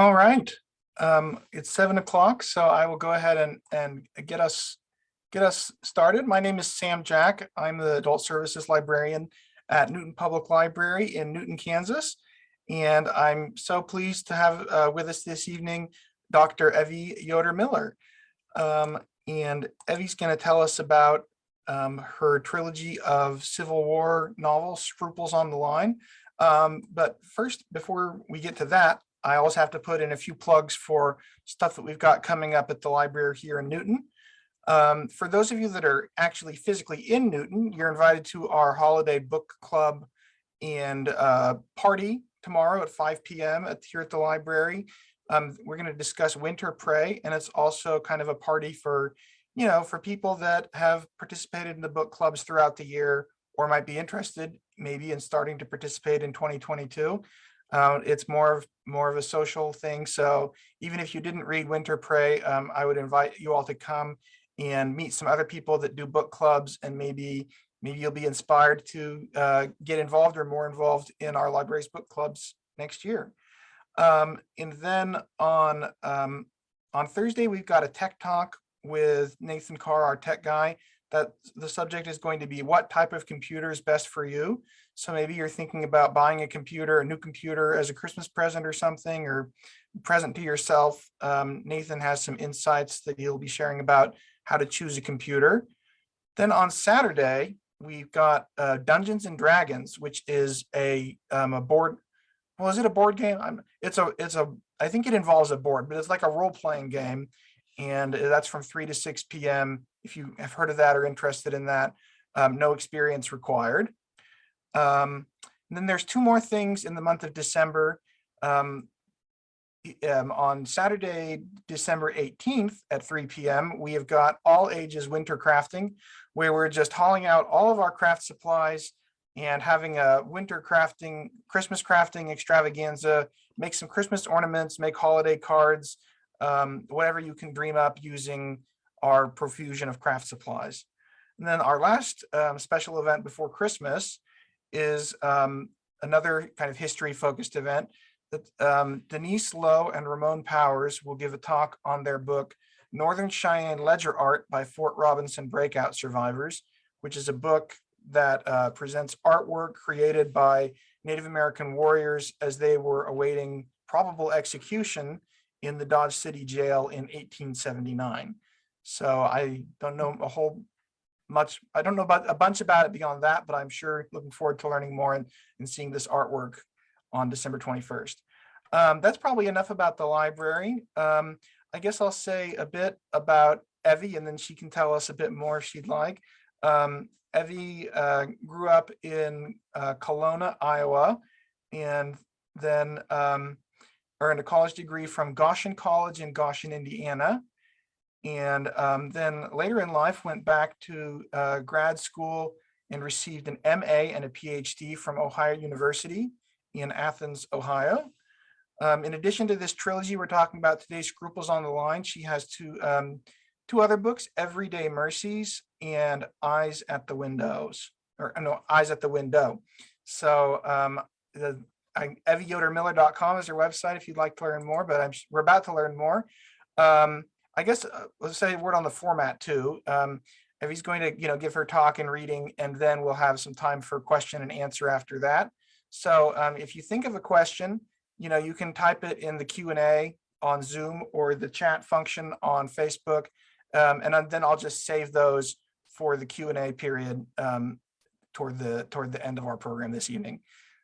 All right. It's 7 o'clock, so I will go ahead and get us started. My name is Sam Jack. I'm the Adult Services Librarian at Newton Public Library in Newton, Kansas. And I'm so pleased to have with us this evening Dr. Evie Yoder Miller. And Evie's going to tell us about her trilogy of Civil War novels, Scruples on the Line. But first, before we get to that, I always have to put in a few plugs for stuff that we've got coming up at the library here in Newton. For those of you that are actually physically in Newton, you're invited to our holiday book club and party tomorrow at 5 p.m. Here at the library. We're going to discuss Winter Prey, and it's also kind of a party for, for people that have participated in the book clubs throughout the year or might be interested maybe in starting to participate in 2022. It's more of a social thing. So even if you didn't read Winter Prey, I would invite you all to come and meet some other people that do book clubs, and maybe you'll be inspired to get involved or more involved in our library's book clubs next year. And then on Thursday, we've got a tech talk with Nathan Carr, our tech guy. That the subject is going to be what type of computer is best for you. So maybe you're thinking about buying a new computer as a Christmas present or something, or present to yourself. Nathan has some insights that he'll be sharing about how to choose a computer. Then on Saturday, we've got Dungeons and Dragons, which is a board. Well, is it a board game? I think it involves a board, but it's like a role-playing game. And that's from 3 to 6 p.m. If you have heard of that or interested in that, no experience required. And then there's two more things in the month of December. On Saturday, December 18th at 3 p.m., we have got all ages winter crafting, where we're just hauling out all of our craft supplies and having a winter crafting, Christmas crafting extravaganza, make some Christmas ornaments, make holiday cards, whatever you can dream up using our profusion of craft supplies. And then our last special event before Christmas is another kind of history focused event that Denise Lowe and Ramon Powers will give a talk on their book, Northern Cheyenne Ledger Art by Fort Robinson Breakout Survivors, which is a book that presents artwork created by Native American warriors as they were awaiting probable execution in the Dodge City Jail in 1879. So I don't know about a bunch about it beyond that, but I'm sure looking forward to learning more and seeing this artwork on December 21st. That's probably enough about the library. I guess I'll say a bit about Evie, and then she can tell us a bit more if she'd like. Evie grew up in Kelowna, Iowa, and then earned a college degree from Goshen College in Goshen, Indiana. And then later in life went back to grad school and received an MA and a PhD from Ohio University in Athens, Ohio. In addition to this trilogy we're talking about today, Scruples on the Line, she has two other books, Everyday Mercies and Eyes at the Windows, or no, Eyes at the Window. So evieyodermiller.com is her website if you'd like to learn more, but we're about to learn more. I guess let's say a word on the format too. Evie's going to give her talk and reading, and then we'll have some time for question and answer after that. So if you think of a question, you can type it in the Q&A on Zoom or the chat function on Facebook, and then I'll just save those for the Q&A period toward the end of our program this evening.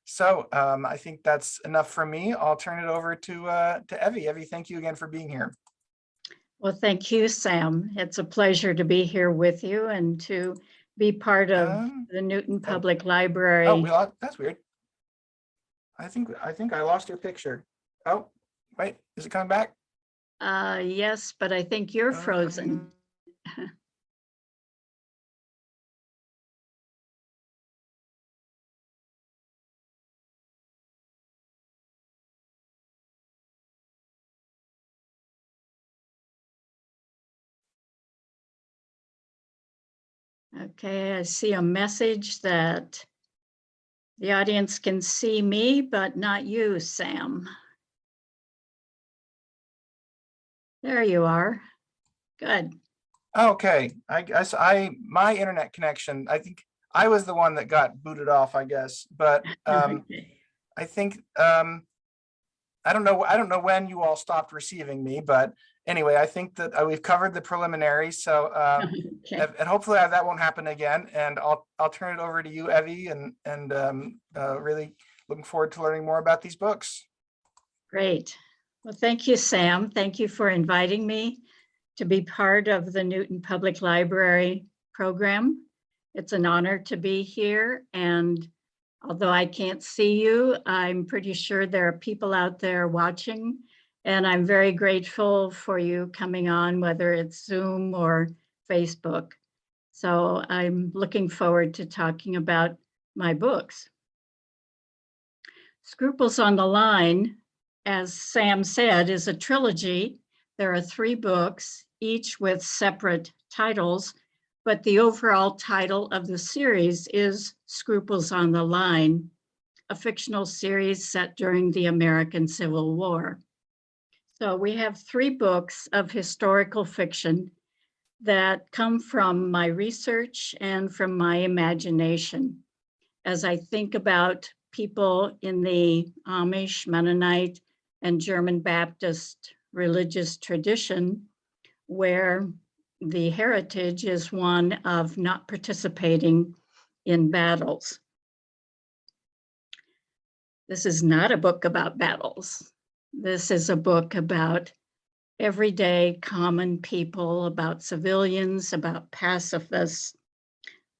So I think that's enough from me. I'll turn it over to Evie. Evie, thank you again for being here. Well, thank you, Sam. It's a pleasure to be here with you and to be part of the Newton Public Library. Oh, that's weird. I think I lost your picture. Oh, wait, is it coming back? Yes, but I think you're frozen. Okay, I see a message that the audience can see me, but not you, Sam. There you are. Good. Okay, I guess my internet connection, I think I was the one that got booted off, I guess, but Okay. I think I don't know when you all stopped receiving me, but anyway, I think that we've covered the preliminaries, so Okay. and hopefully that won't happen again. And I'll turn it over to you, Evie, and really looking forward to learning more about these books. Great. Well, thank you, Sam. Thank you for inviting me to be part of the Newton Public Library program. It's an honor to be here. And although I can't see you, I'm pretty sure there are people out there watching. And I'm very grateful for you coming on, whether it's Zoom or Facebook. So I'm looking forward to talking about my books. Scruples on the Line, as Sam said, is a trilogy. There are 3 books, each with separate titles, but the overall title of the series is Scruples on the Line, a fictional series set during the American Civil War. So we have 3 books of historical fiction that come from my research and from my imagination. As I think about people in the Amish, Mennonite, and German Baptist religious tradition, where the heritage is one of not participating in battles. This is not a book about battles. This is a book about everyday common people, about civilians, about pacifists.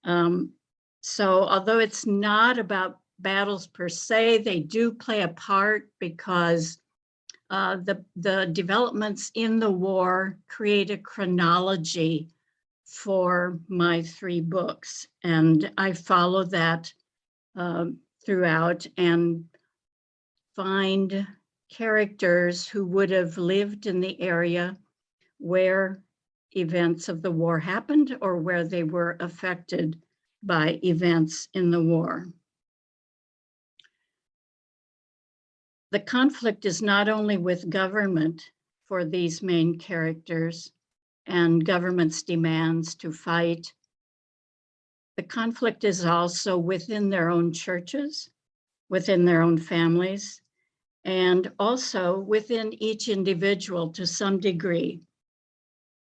So although it's not about battles per se, they do play a part because the developments in the war create a chronology for my 3 books. And I follow that throughout and find characters who would have lived in the area where events of the war happened or where they were affected by events in the war. The conflict is not only with government for these main characters and government's demands to fight. The conflict is also within their own churches, within their own families, and also within each individual to some degree.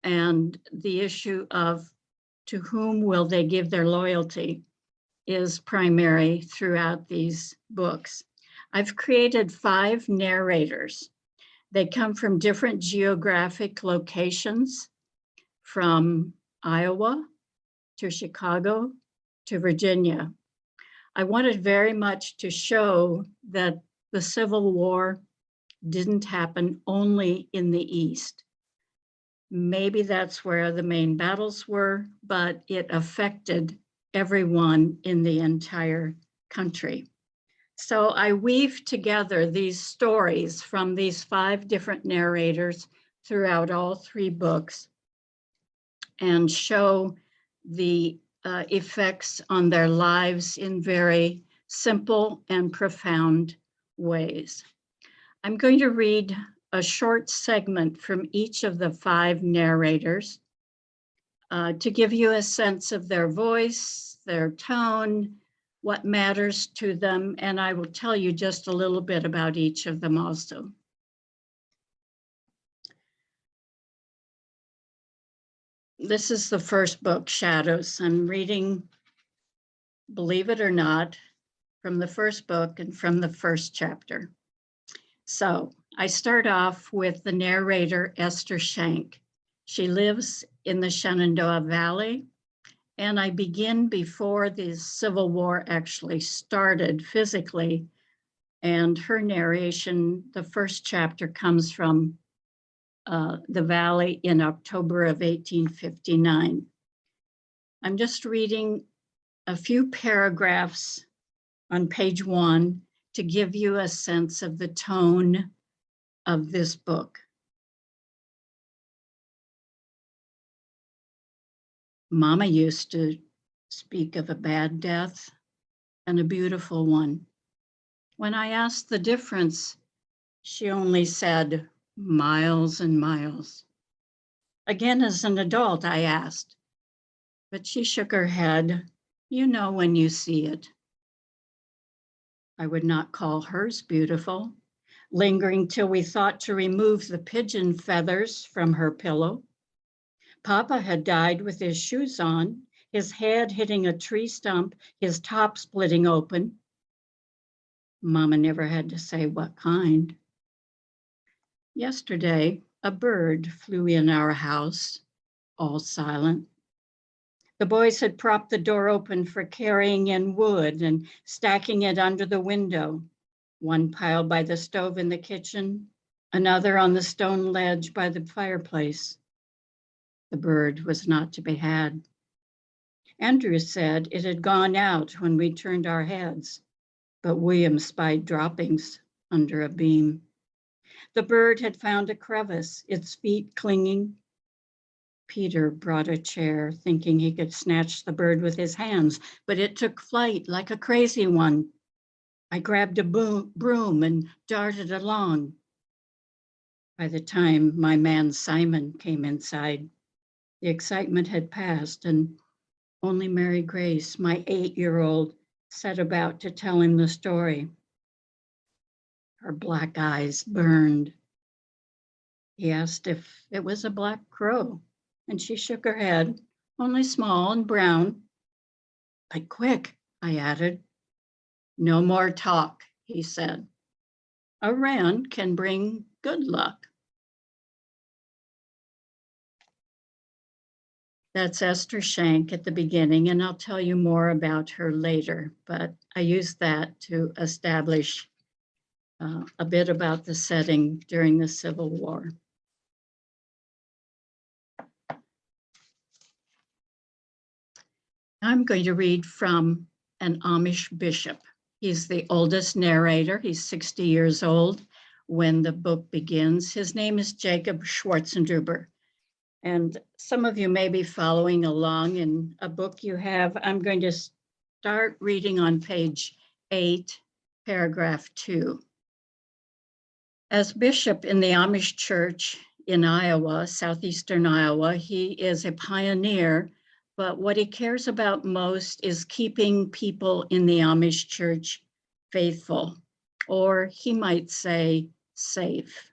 And the issue of to whom will they give their loyalty is primary throughout these books. I've created 5 narrators. They come from different geographic locations, from Iowa to Chicago to Virginia. I wanted very much to show that the Civil War didn't happen only in the East. Maybe that's where the main battles were, but it affected everyone in the entire country. So I weave together these stories from these 5 different narrators throughout all 3 books and show the effects on their lives in very simple and profound ways. I'm going to read a short segment from each of the 5 narrators to give you a sense of their voice, their tone, what matters to them, and I will tell you just a little bit about each of them also. This is the first book, Shadows. I'm reading, believe it or not, from the first book and from the first chapter. So I start off with the narrator, Esther Shank. She lives in the Shenandoah Valley, and I begin before the Civil War actually started physically. And her narration, the first chapter, comes from the Valley in October of 1859. I'm just reading a few paragraphs on page 1 to give you a sense of the tone of this book. Mama used to speak of a bad death and a beautiful one. When I asked the difference, she only said miles and miles. Again, as an adult, I asked, but she shook her head. You know when you see it. I would not call hers beautiful, lingering till we thought to remove the pigeon feathers from her pillow. Papa had died with his shoes on, his head hitting a tree stump, his top splitting open. Mama never had to say what kind. Yesterday, a bird flew in our house, all silent. The boys had propped the door open for carrying in wood and stacking it under the window, one pile by the stove in the kitchen, another on the stone ledge by the fireplace. The bird was not to be had. Andrew said it had gone out when we turned our heads, but William spied droppings under a beam. The bird had found a crevice, its feet clinging. Peter brought a chair, thinking he could snatch the bird with his hands, but it took flight like a crazy one. I grabbed a broom and darted along. By the time my man Simon came inside, the excitement had passed, and only Mary Grace, my 8-year-old, set about to tell him the story. Her black eyes burned. He asked if it was a black crow, and she shook her head, only small and brown. But quick, I added. No more talk, he said. A wren can bring good luck. That's Esther Shank at the beginning, and I'll tell you more about her later, but I used that to establish a bit about the setting during the Civil War. I'm going to read from an Amish bishop. He's the oldest narrator. He's 60 years old when the book begins. His name is Jacob Schwarzendruber. And some of you may be following along in a book you have. I'm going to start reading on page 8, paragraph 2. As bishop in the Amish church in Iowa, southeastern Iowa, he is a pioneer, but what he cares about most is keeping people in the Amish church faithful, or he might say safe.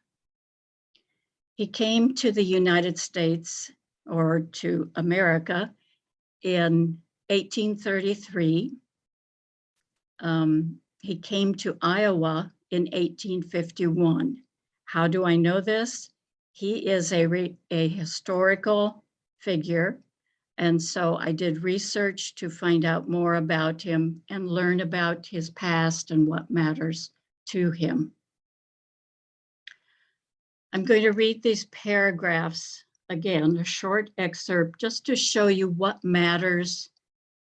He came to the United States, or to America, in 1833. He came to Iowa in 1851. How do I know this? He is a historical figure, and so I did research to find out more about him and learn about his past and what matters to him. I'm going to read these paragraphs again, a short excerpt, just to show you what matters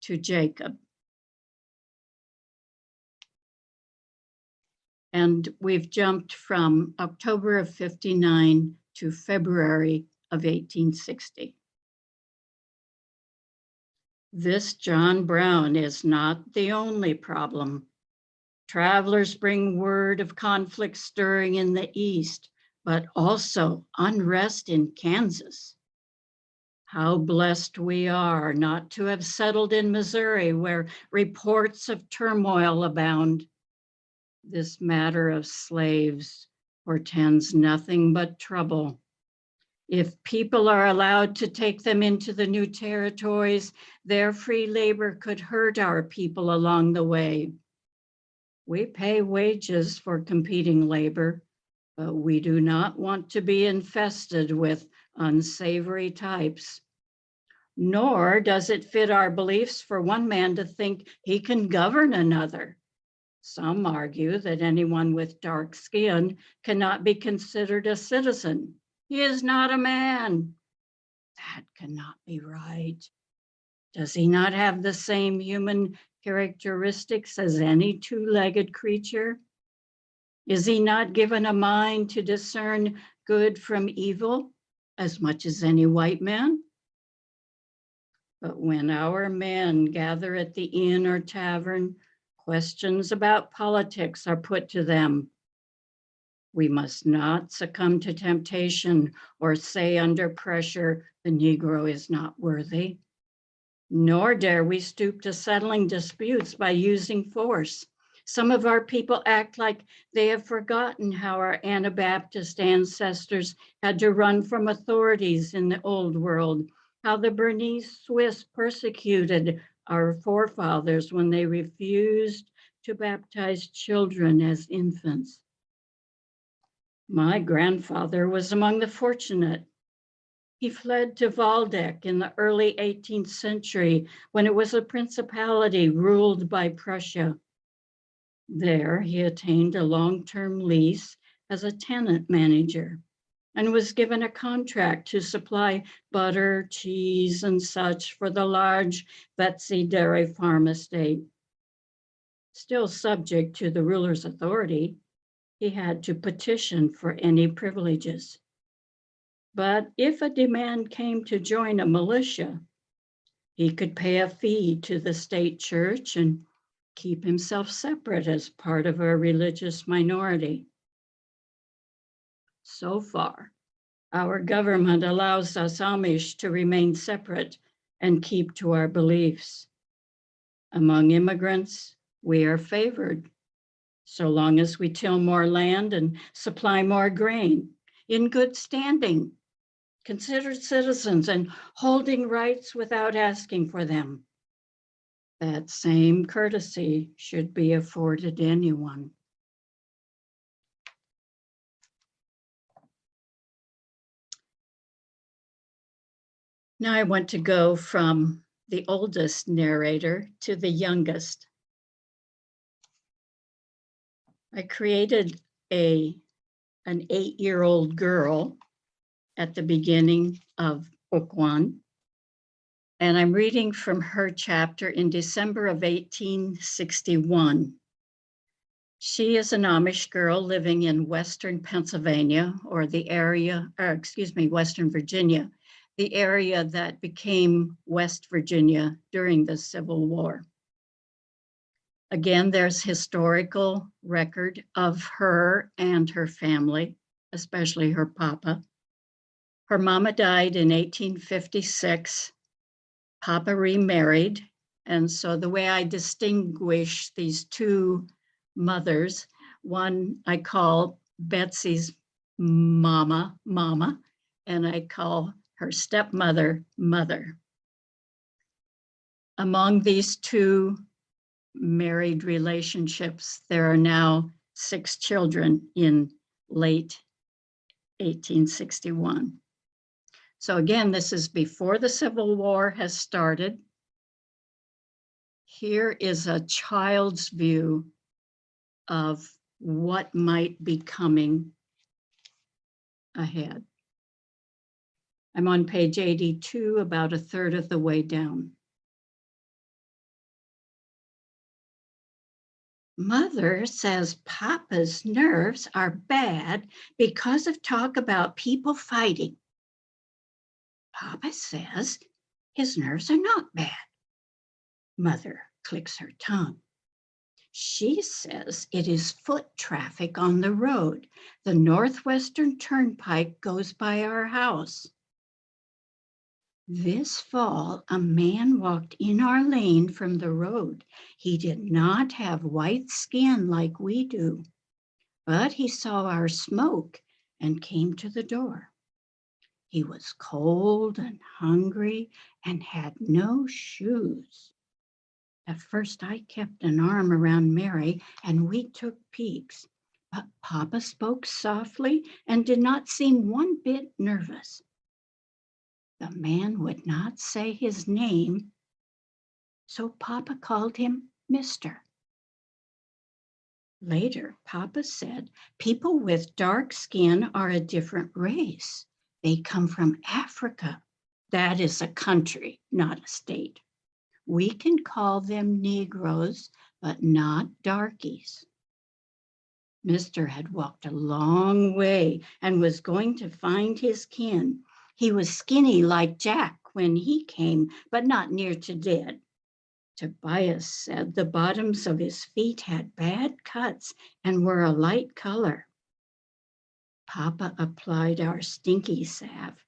to Jacob. And we've jumped from October of 59 to February of 1860. This John Brown is not the only problem. Travelers bring word of conflict stirring in the East, but also unrest in Kansas. How blessed we are not to have settled in Missouri, where reports of turmoil abound. This matter of slaves portends nothing but trouble. If people are allowed to take them into the new territories, their free labor could hurt our people along the way. We pay wages for competing labor, but we do not want to be infested with unsavory types. Nor does it fit our beliefs for one man to think he can govern another. Some argue that anyone with dark skin cannot be considered a citizen. He is not a man. That cannot be right. Does he not have the same human characteristics as any two-legged creature? Is he not given a mind to discern good from evil as much as any white man? But when our men gather at the inn or tavern, questions about politics are put to them. We must not succumb to temptation or say under pressure, the Negro is not worthy. Nor dare we stoop to settling disputes by using force. Some of our people act like they have forgotten how our Anabaptist ancestors had to run from authorities in the old world, how the Bernese Swiss persecuted our forefathers when they refused to baptize children as infants. My grandfather was among the fortunate. He fled to Waldeck in the early 18th century when it was a principality ruled by Prussia. There, he attained a long-term lease as a tenant manager and was given a contract to supply butter, cheese, and such for the large Betsy dairy farm estate. Still subject to the ruler's authority, he had to petition for any privileges. But if a demand came to join a militia, he could pay a fee to the state church and keep himself separate as part of a religious minority. So far, our government allows us Amish to remain separate and keep to our beliefs. Among immigrants, we are favored, so long as we till more land and supply more grain, in good standing, considered citizens, and holding rights without asking for them. That same courtesy should be afforded anyone. Now I want to go from the oldest narrator to the youngest. I created an 8-year-old girl at the beginning of book 1. And I'm reading from her chapter in December of 1861. She is an Amish girl living in Western Pennsylvania, or Western Virginia, the area that became West Virginia during the Civil War. Again, there's historical record of her and her family, especially her papa. Her mama died in 1856. Papa remarried. And so the way I distinguish these two mothers, one I call Betsy's mama, and I call her stepmother, mother. Among these two married relationships, there are now 6 children in late 1861. So again, this is before the Civil War has started. Here is a child's view of what might be coming ahead. I'm on page 82, about a third of the way down. Mother says Papa's nerves are bad because of talk about people fighting. Papa says his nerves are not bad. Mother clicks her tongue. She says it is foot traffic on the road. The Northwestern Turnpike goes by our house. This fall, a man walked in our lane from the road. He did not have white skin like we do, but he saw our smoke and came to the door. He was cold and hungry and had no shoes. At first, I kept an arm around Mary and we took peeks, but Papa spoke softly and did not seem one bit nervous. The man would not say his name, so Papa called him Mr. Later, Papa said people with dark skin are a different race. They come from Africa. That is a country, not a state. We can call them Negroes, but not darkies. Mr. had walked a long way and was going to find his kin. He was skinny like Jack when he came, but not near to dead. Tobias said the bottoms of his feet had bad cuts and were a light color. Papa applied our stinky salve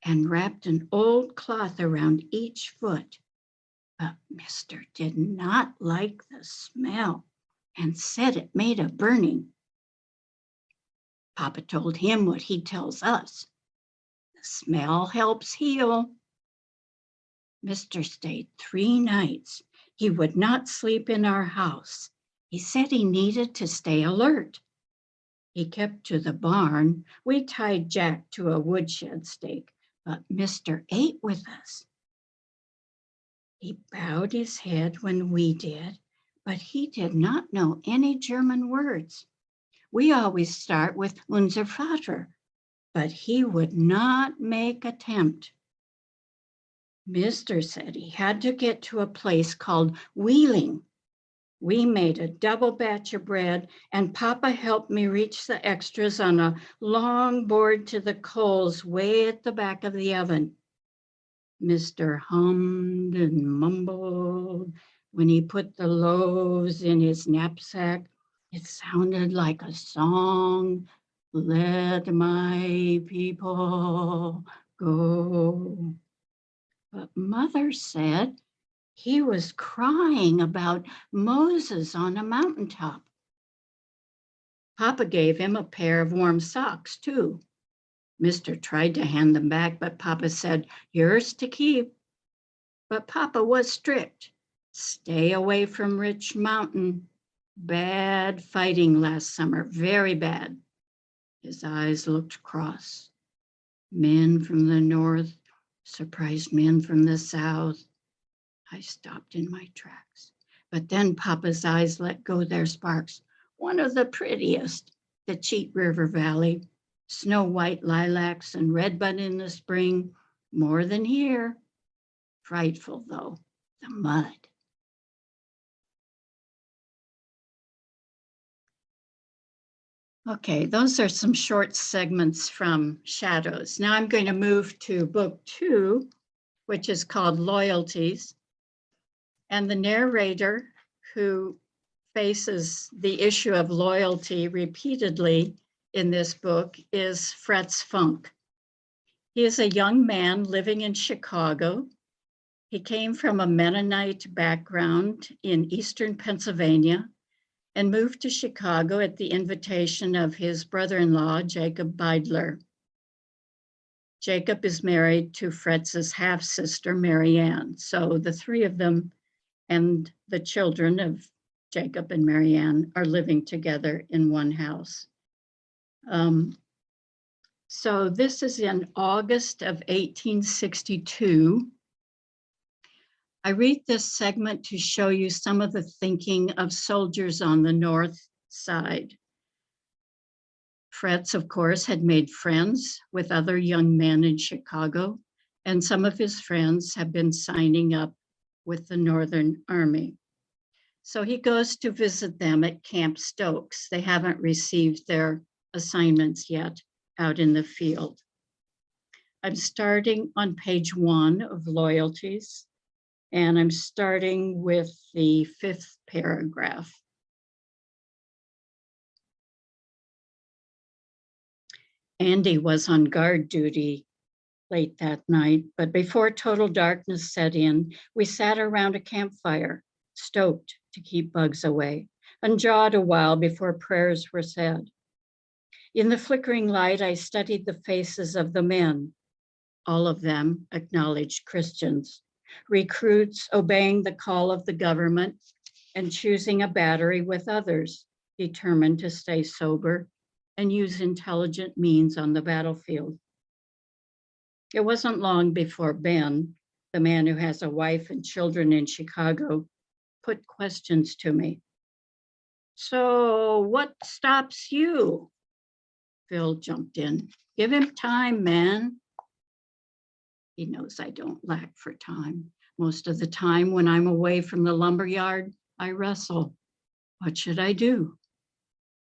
and wrapped an old cloth around each foot. But Mr. did not like the smell and said it made a burning. Papa told him what he tells us. The smell helps heal. Mr. stayed 3 nights. He would not sleep in our house. He said he needed to stay alert. He kept to the barn. We tied Jack to a woodshed stake, but Mr. ate with us. He bowed his head when we did, but he did not know any German words. We always start with unser Vater, but he would not make attempt. Mr. said he had to get to a place called Wheeling. We made a double batch of bread, and Papa helped me reach the extras on a long board to the coals way at the back of the oven. Mr. hummed and mumbled when he put the loaves in his knapsack. It sounded like a song. Let my people go. But Mother said he was crying about Moses on a mountaintop. Papa gave him a pair of warm socks, too. Mr. tried to hand them back, but Papa said, yours to keep. But Papa was strict. Stay away from Rich Mountain. Bad fighting last summer, very bad. His eyes looked cross. Men from the north surprised men from the south. I stopped in my tracks. But then Papa's eyes let go their sparks. One of the prettiest, the Cheat River Valley. Snow white lilacs and redbud in the spring, more than here. Frightful though, the mud. Okay, those are some short segments from Shadows. Now I'm going to move to book 2, which is called Loyalties. And the narrator, who faces the issue of loyalty repeatedly in this book, is Fritz Funk. He is a young man living in Chicago. He came from a Mennonite background in Eastern Pennsylvania and moved to Chicago at the invitation of his brother-in-law, Jacob Beidler. Jacob is married to Fritz's half-sister, Marianne. So the 3 of them and the children of Jacob and Marianne are living together in one house. So this is in August of 1862. I read this segment to show you some of the thinking of soldiers on the North Side. Fritz, of course, had made friends with other young men in Chicago, and some of his friends have been signing up with the Northern Army. So he goes to visit them at Camp Stokes. They haven't received their assignments yet out in the field. I'm starting on page 1 of Loyalties, and I'm starting with the 5th paragraph. Andy was on guard duty late that night, but before total darkness set in, we sat around a campfire, stoked to keep bugs away, and jawed a while before prayers were said. In the flickering light, I studied the faces of the men, all of them acknowledged Christians, recruits obeying the call of the government and choosing a battery with others, determined to stay sober and use intelligent means on the battlefield. It wasn't long before Ben, the man who has a wife and children in Chicago, put questions to me. So what stops you? Phil jumped in. Give him time, man. He knows I don't lack for time. Most of the time when I'm away from the lumberyard, I wrestle. What should I do?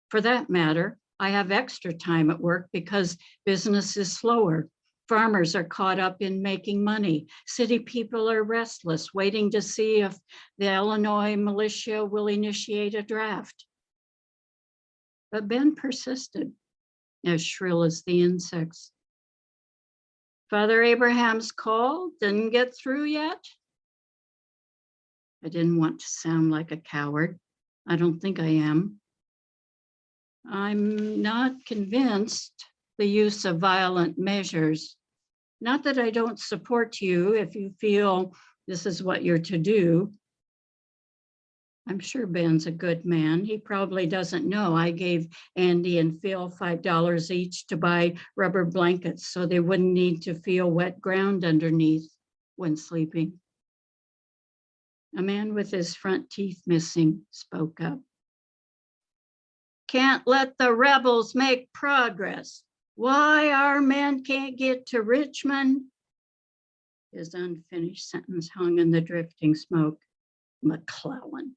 For that matter, I have extra time at work because business is slower. Farmers are caught up in making money. City people are restless, waiting to see if the Illinois militia will initiate a draft. But Ben persisted. as shrill as the insects. Father Abraham's call didn't get through yet? I didn't want to sound like a coward. I don't think I am. I'm not convinced the use of violent measures. Not that I don't support you if you feel this is what you're to do. I'm sure Ben's a good man. He probably doesn't know I gave Andy and Phil $5 each to buy rubber blankets so they wouldn't need to feel wet ground underneath when sleeping. A man with his front teeth missing spoke up. Can't let the rebels make progress. Why our men can't get to Richmond? His unfinished sentence hung in the drifting smoke. McClellan.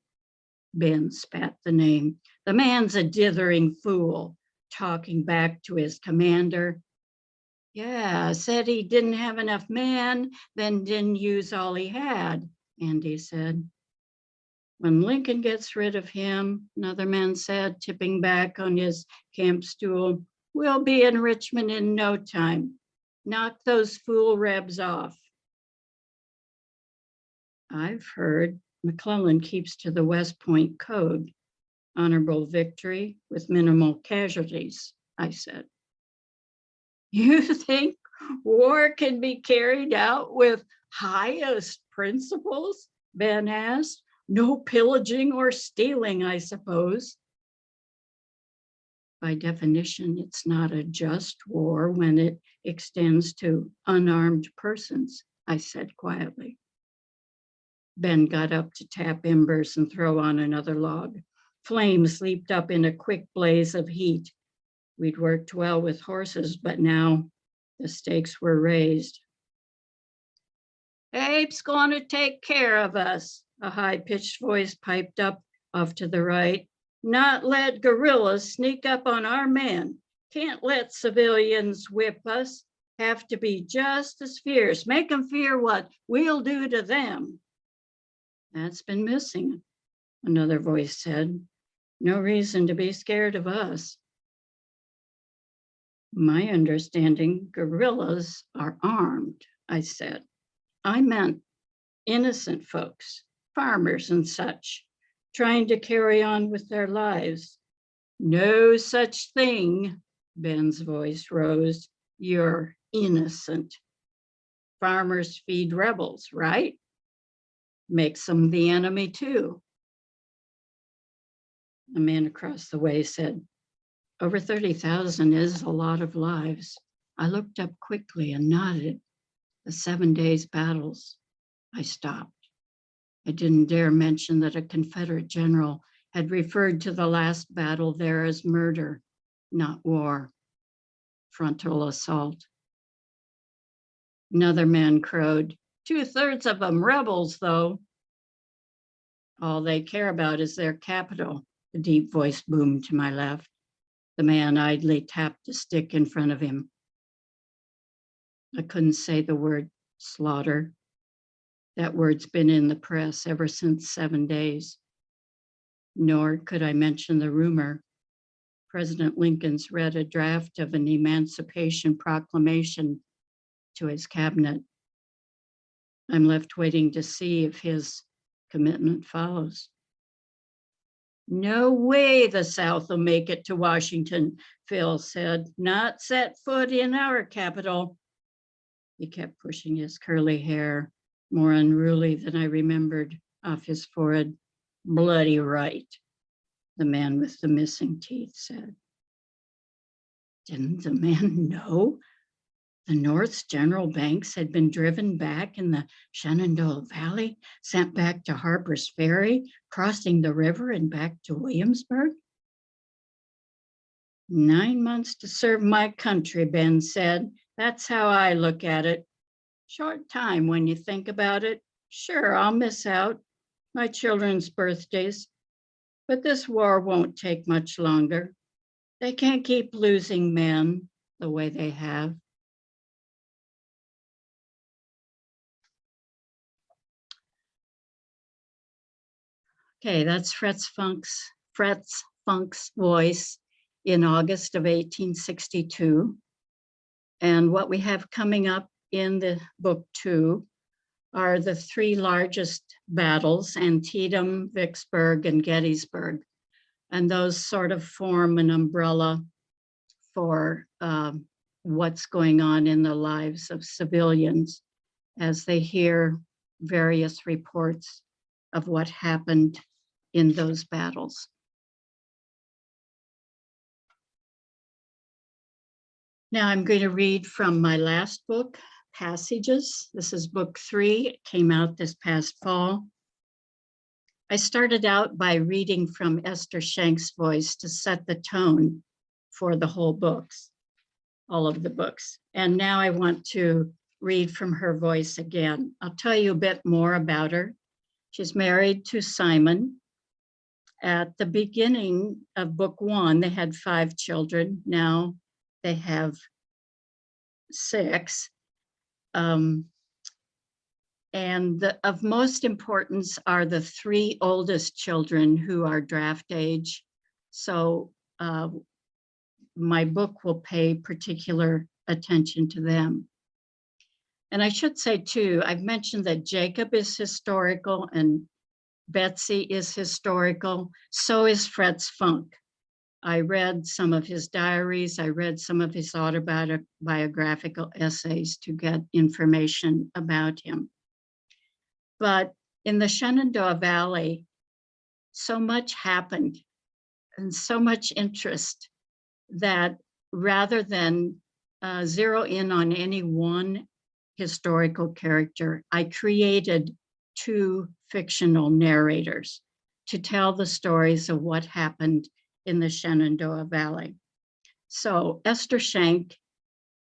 Ben spat the name. The man's a dithering fool, talking back to his commander. Yeah, said he didn't have enough men, then didn't use all he had, Andy said. When Lincoln gets rid of him, another man said, tipping back on his camp stool, we'll be in Richmond in no time. Knock those fool rebs off. I've heard McClellan keeps to the West Point Code, honorable victory with minimal casualties, I said. You think war can be carried out with highest principles? Ben asked. No pillaging or stealing, I suppose. By definition, it's not a just war when it extends to unarmed persons, I said quietly. Ben got up to tap embers and throw on another log. Flames leaped up in a quick blaze of heat. We'd worked well with horses, but now the stakes were raised. Abe's going to take care of us, a high-pitched voice piped up off to the right. Not let guerrillas sneak up on our men. Can't let civilians whip us. Have to be just as fierce. Make them fear what we'll do to them. That's been missing, another voice said. No reason to be scared of us. My understanding, guerrillas are armed, I said. I meant innocent folks, farmers and such, trying to carry on with their lives. No such thing, Ben's voice rose. You're innocent. Farmers feed rebels, right? Makes them the enemy too. A man across the way said, over 30,000 is a lot of lives. I looked up quickly and nodded. The 7 days battles. I stopped. I didn't dare mention that a Confederate general had referred to the last battle there as murder, not war. Frontal assault. Another man crowed, 2/3 of them rebels, though. All they care about is their capital, the deep voice boomed to my left. The man idly tapped a stick in front of him. I couldn't say the word slaughter. That word's been in the press ever since 7 days. Nor could I mention the rumor. President Lincoln's read a draft of an Emancipation Proclamation to his cabinet. I'm left waiting to see if his commitment follows. No way the South will make it to Washington, Phil said. Not set foot in our capital. He kept pushing his curly hair, more unruly than I remembered, off his forehead. Bloody right, the man with the missing teeth said. Didn't the man know? The North's general banks had been driven back in the Shenandoah Valley, sent back to Harper's Ferry, crossing the river and back to Williamsburg. 9 months to serve my country, Ben said. That's how I look at it. Short time when you think about it. Sure, I'll miss out my children's birthdays, but this war won't take much longer. They can't keep losing men the way they have. Okay, that's Fritz Funk's voice in August of 1862. And what we have coming up in the book 2 are the 3 largest battles, Antietam, Vicksburg, and Gettysburg. And those sort of form an umbrella for what's going on in the lives of civilians as they hear various reports of what happened in those battles. Now I'm going to read from my last book, Passages. This is book 3. It came out this past fall. I started out by reading from Esther Shank's voice to set the tone for the whole books, all of the books. And now I want to read from her voice again. I'll tell you a bit more about her. She's married to Simon. At the beginning of book 1, they had 5 children. Now they have 6. And of most importance are the 3 oldest children who are draft age. So my book will pay particular attention to them. And I should say too, I've mentioned that Jacob is historical and Betsy is historical. So is Fritz Funk. I read some of his diaries. I read some of his autobiographical essays to get information about him. But in the Shenandoah Valley, so much happened and so much interest that rather than zero in on any one historical character, I created 2 fictional narrators to tell the stories of what happened in the Shenandoah Valley. So Esther Shank,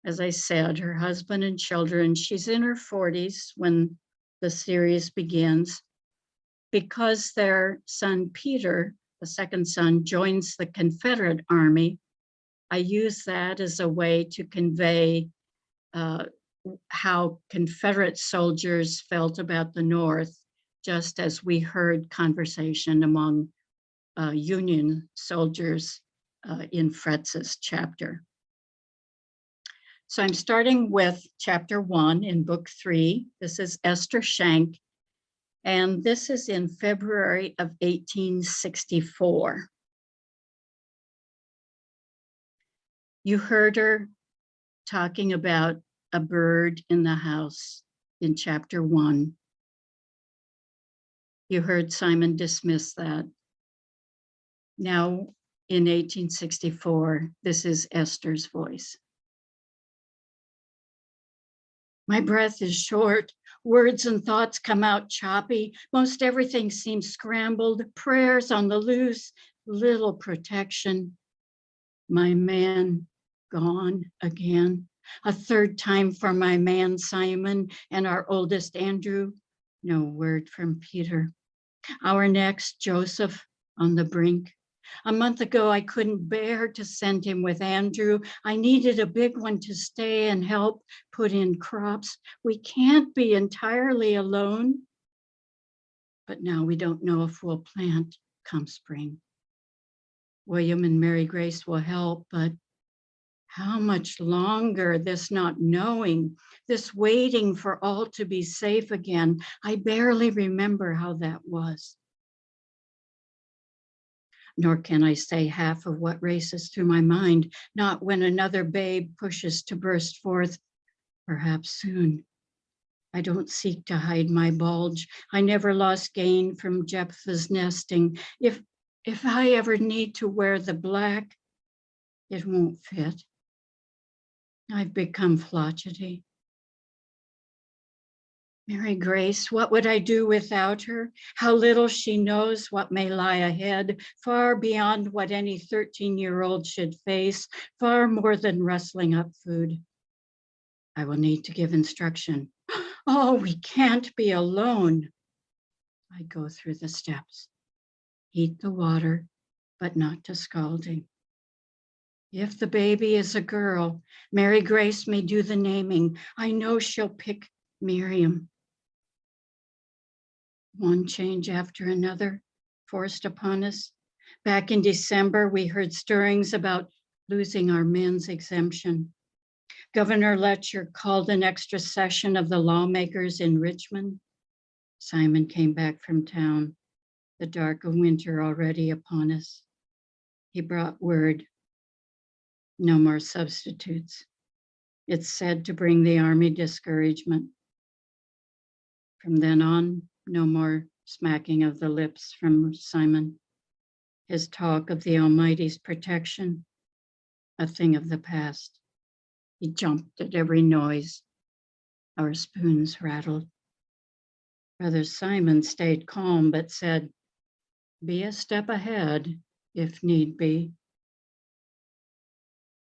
as I said, her husband and children, she's in her 40s when the series begins. Because their son Peter, the second son, joins the Confederate Army, I use that as a way to convey how Confederate soldiers felt about the North, just as we heard conversation among Union soldiers in Fritz's chapter. So I'm starting with chapter 1 in book 3. This is Esther Shank, and this is in February of 1864. You heard her talking about a bird in the house in chapter 1. You heard Simon dismiss that. Now, in 1864, this is Esther's voice. My breath is short. Words and thoughts come out choppy. Most everything seems scrambled. Prayers on the loose, little protection. My man gone again. A third time for my man Simon and our oldest Andrew. No word from Peter. Our next Joseph on the brink. A month ago, I couldn't bear to send him with Andrew. I needed a big one to stay and help put in crops. We can't be entirely alone. But now we don't know if we'll plant come spring. William and Mary Grace will help, but how much longer this not knowing, this waiting for all to be safe again? I barely remember how that was. Nor can I say half of what races through my mind, not when another babe pushes to burst forth, perhaps soon. I don't seek to hide my bulge. I never lost gain from Jephthah's nesting. If I ever need to wear the black, it won't fit. I've become flotchety. Mary Grace, what would I do without her? How little she knows what may lie ahead, far beyond what any 13-year-old should face, far more than rustling up food. I will need to give instruction. Oh, we can't be alone. I go through the steps, heat the water, but not to scalding. If the baby is a girl, Mary Grace may do the naming. I know she'll pick Miriam. One change after another forced upon us. Back in December, we heard stirrings about losing our men's exemption. Governor Letcher called an extra session of the lawmakers in Richmond. Simon came back from town, the dark of winter already upon us. He brought word, no more substitutes. It's said to bring the army discouragement. From then on, no more smacking of the lips from Simon. His talk of the Almighty's protection, a thing of the past. He jumped at every noise. Our spoons rattled. Brother Simon stayed calm, but said, be a step ahead if need be.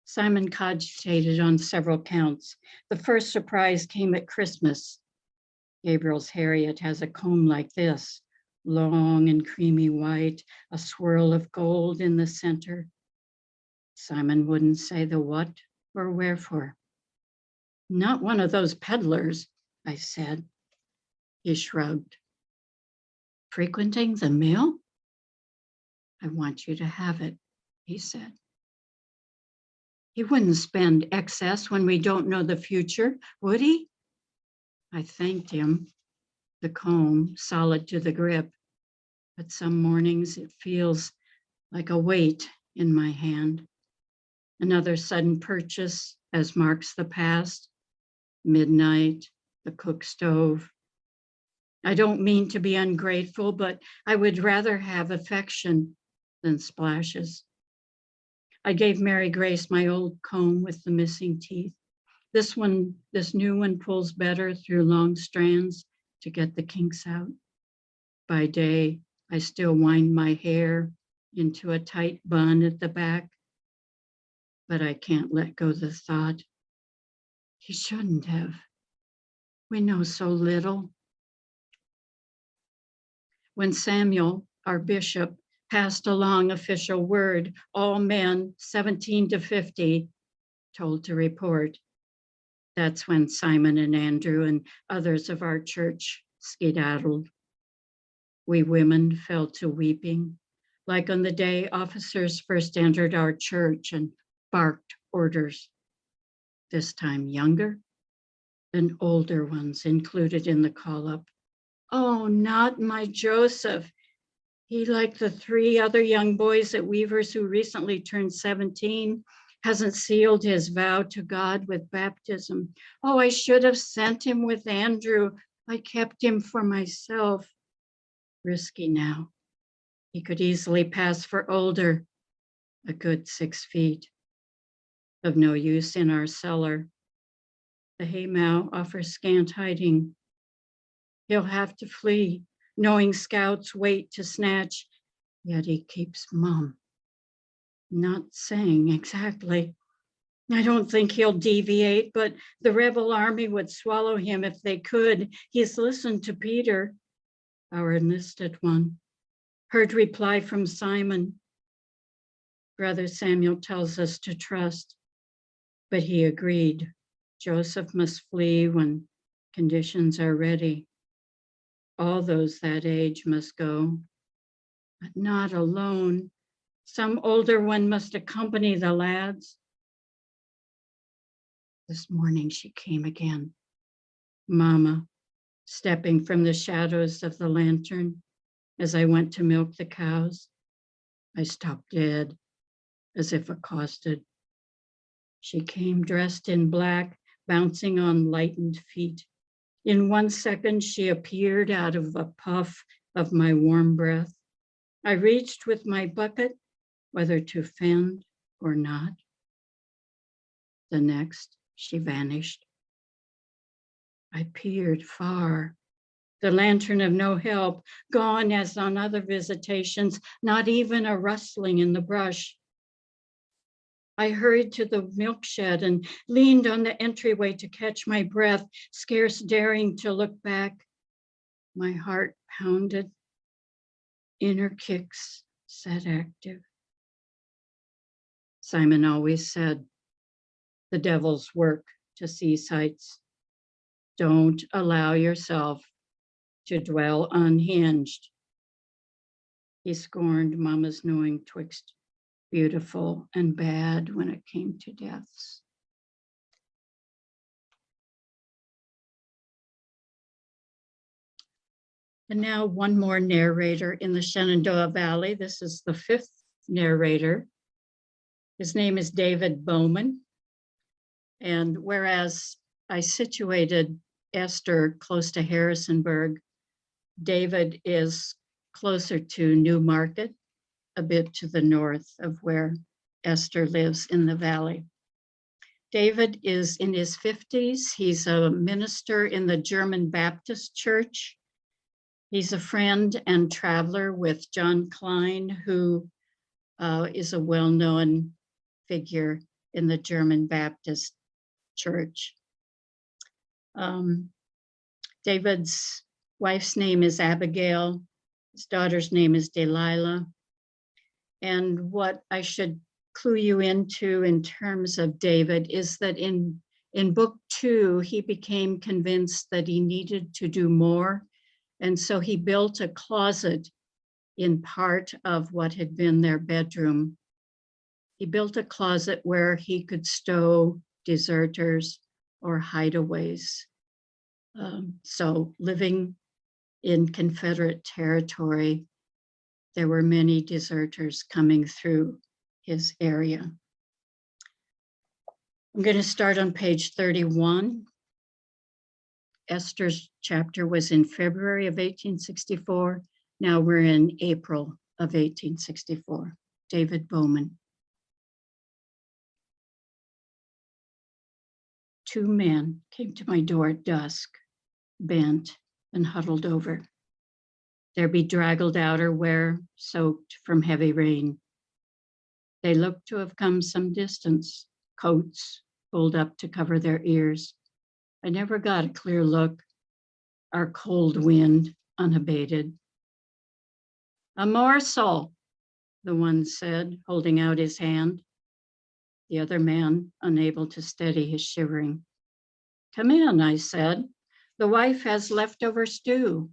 Simon cogitated on several counts. The first surprise came at Christmas. Gabriel's Harriet has a comb like this, long and creamy white, a swirl of gold in the center. Simon wouldn't say the what or wherefore. Not one of those peddlers, I said. He shrugged. Frequenting the mill? I want you to have it, he said. He wouldn't spend excess when we don't know the future, would he? I thanked him, the comb solid to the grip, but some mornings it feels like a weight in my hand. Another sudden purchase, as marks the past, midnight, the cook stove. I don't mean to be ungrateful, but I would rather have affection than splashes. I gave Mary Grace my old comb with the missing teeth. This new one pulls better through long strands to get the kinks out. By day, I still wind my hair into a tight bun at the back, but I can't let go the thought. He shouldn't have. We know so little. When Samuel, our bishop, passed along official word, all men 17 to 50 told to report. That's when Simon and Andrew and others of our church skedaddled. We women fell to weeping, like on the day officers first entered our church and barked orders. This time younger and older ones included in the call-up. Oh, not my Joseph. He, like the 3 other young boys at Weavers who recently turned 17, hasn't sealed his vow to God with baptism. Oh, I should have sent him with Andrew. I kept him for myself. Risky now. He could easily pass for older, a good 6 feet. Of no use in our cellar. The haymow offers scant hiding. He'll have to flee, knowing scouts wait to snatch, yet he keeps mum. Not saying exactly. I don't think he'll deviate, but the rebel army would swallow him if they could. He's listened to Peter, our enlisted one, heard reply from Simon. Brother Samuel tells us to trust, but he agreed. Joseph must flee when conditions are ready. All those that age must go, but not alone. Some older one must accompany the lads. This morning she came again. Mama, stepping from the shadows of the lantern as I went to milk the cows. I stopped dead, as if accosted. She came dressed in black, bouncing on lightened feet. In 1 second, she appeared out of a puff of my warm breath. I reached with my bucket, whether to fend or not. The next, she vanished. I peered far. The lantern of no help, gone as on other visitations, not even a rustling in the brush. I hurried to the milk shed and leaned on the entryway to catch my breath, scarce daring to look back. My heart pounded. Inner kicks set active. Simon always said, the devil's work to see sights. Don't allow yourself to dwell unhinged. He scorned mama's knowing twixt beautiful and bad when it came to deaths. And now one more narrator in the Shenandoah Valley. This is the fifth narrator. His name is David Bowman. And whereas I situated Esther close to Harrisonburg, David is closer to New Market, a bit to the north of where Esther lives in the valley. David is in his 50s. He's a minister in the German Baptist Church. He's a friend and traveler with John Klein, who is a well-known figure in the German Baptist Church. David's wife's name is Abigail. His daughter's name is Delilah. And what I should clue you into in terms of David is that in book 2, he became convinced that he needed to do more. And so he built a closet in part of what had been their bedroom. He built a closet where he could stow deserters or hideaways. So living in Confederate territory, there were many deserters coming through his area. I'm going to start on page 31. Esther's chapter was in February of 1864. Now we're in April of 1864. David Bowman. 2 men came to my door at dusk, bent and huddled over. Their bedraggled outerwear soaked from heavy rain. They looked to have come some distance, coats pulled up to cover their ears. I never got a clear look, our cold wind unabated. "A morsel," the one said, holding out his hand. The other man, unable to steady his shivering. "Come in," I said. "The wife has leftover stew."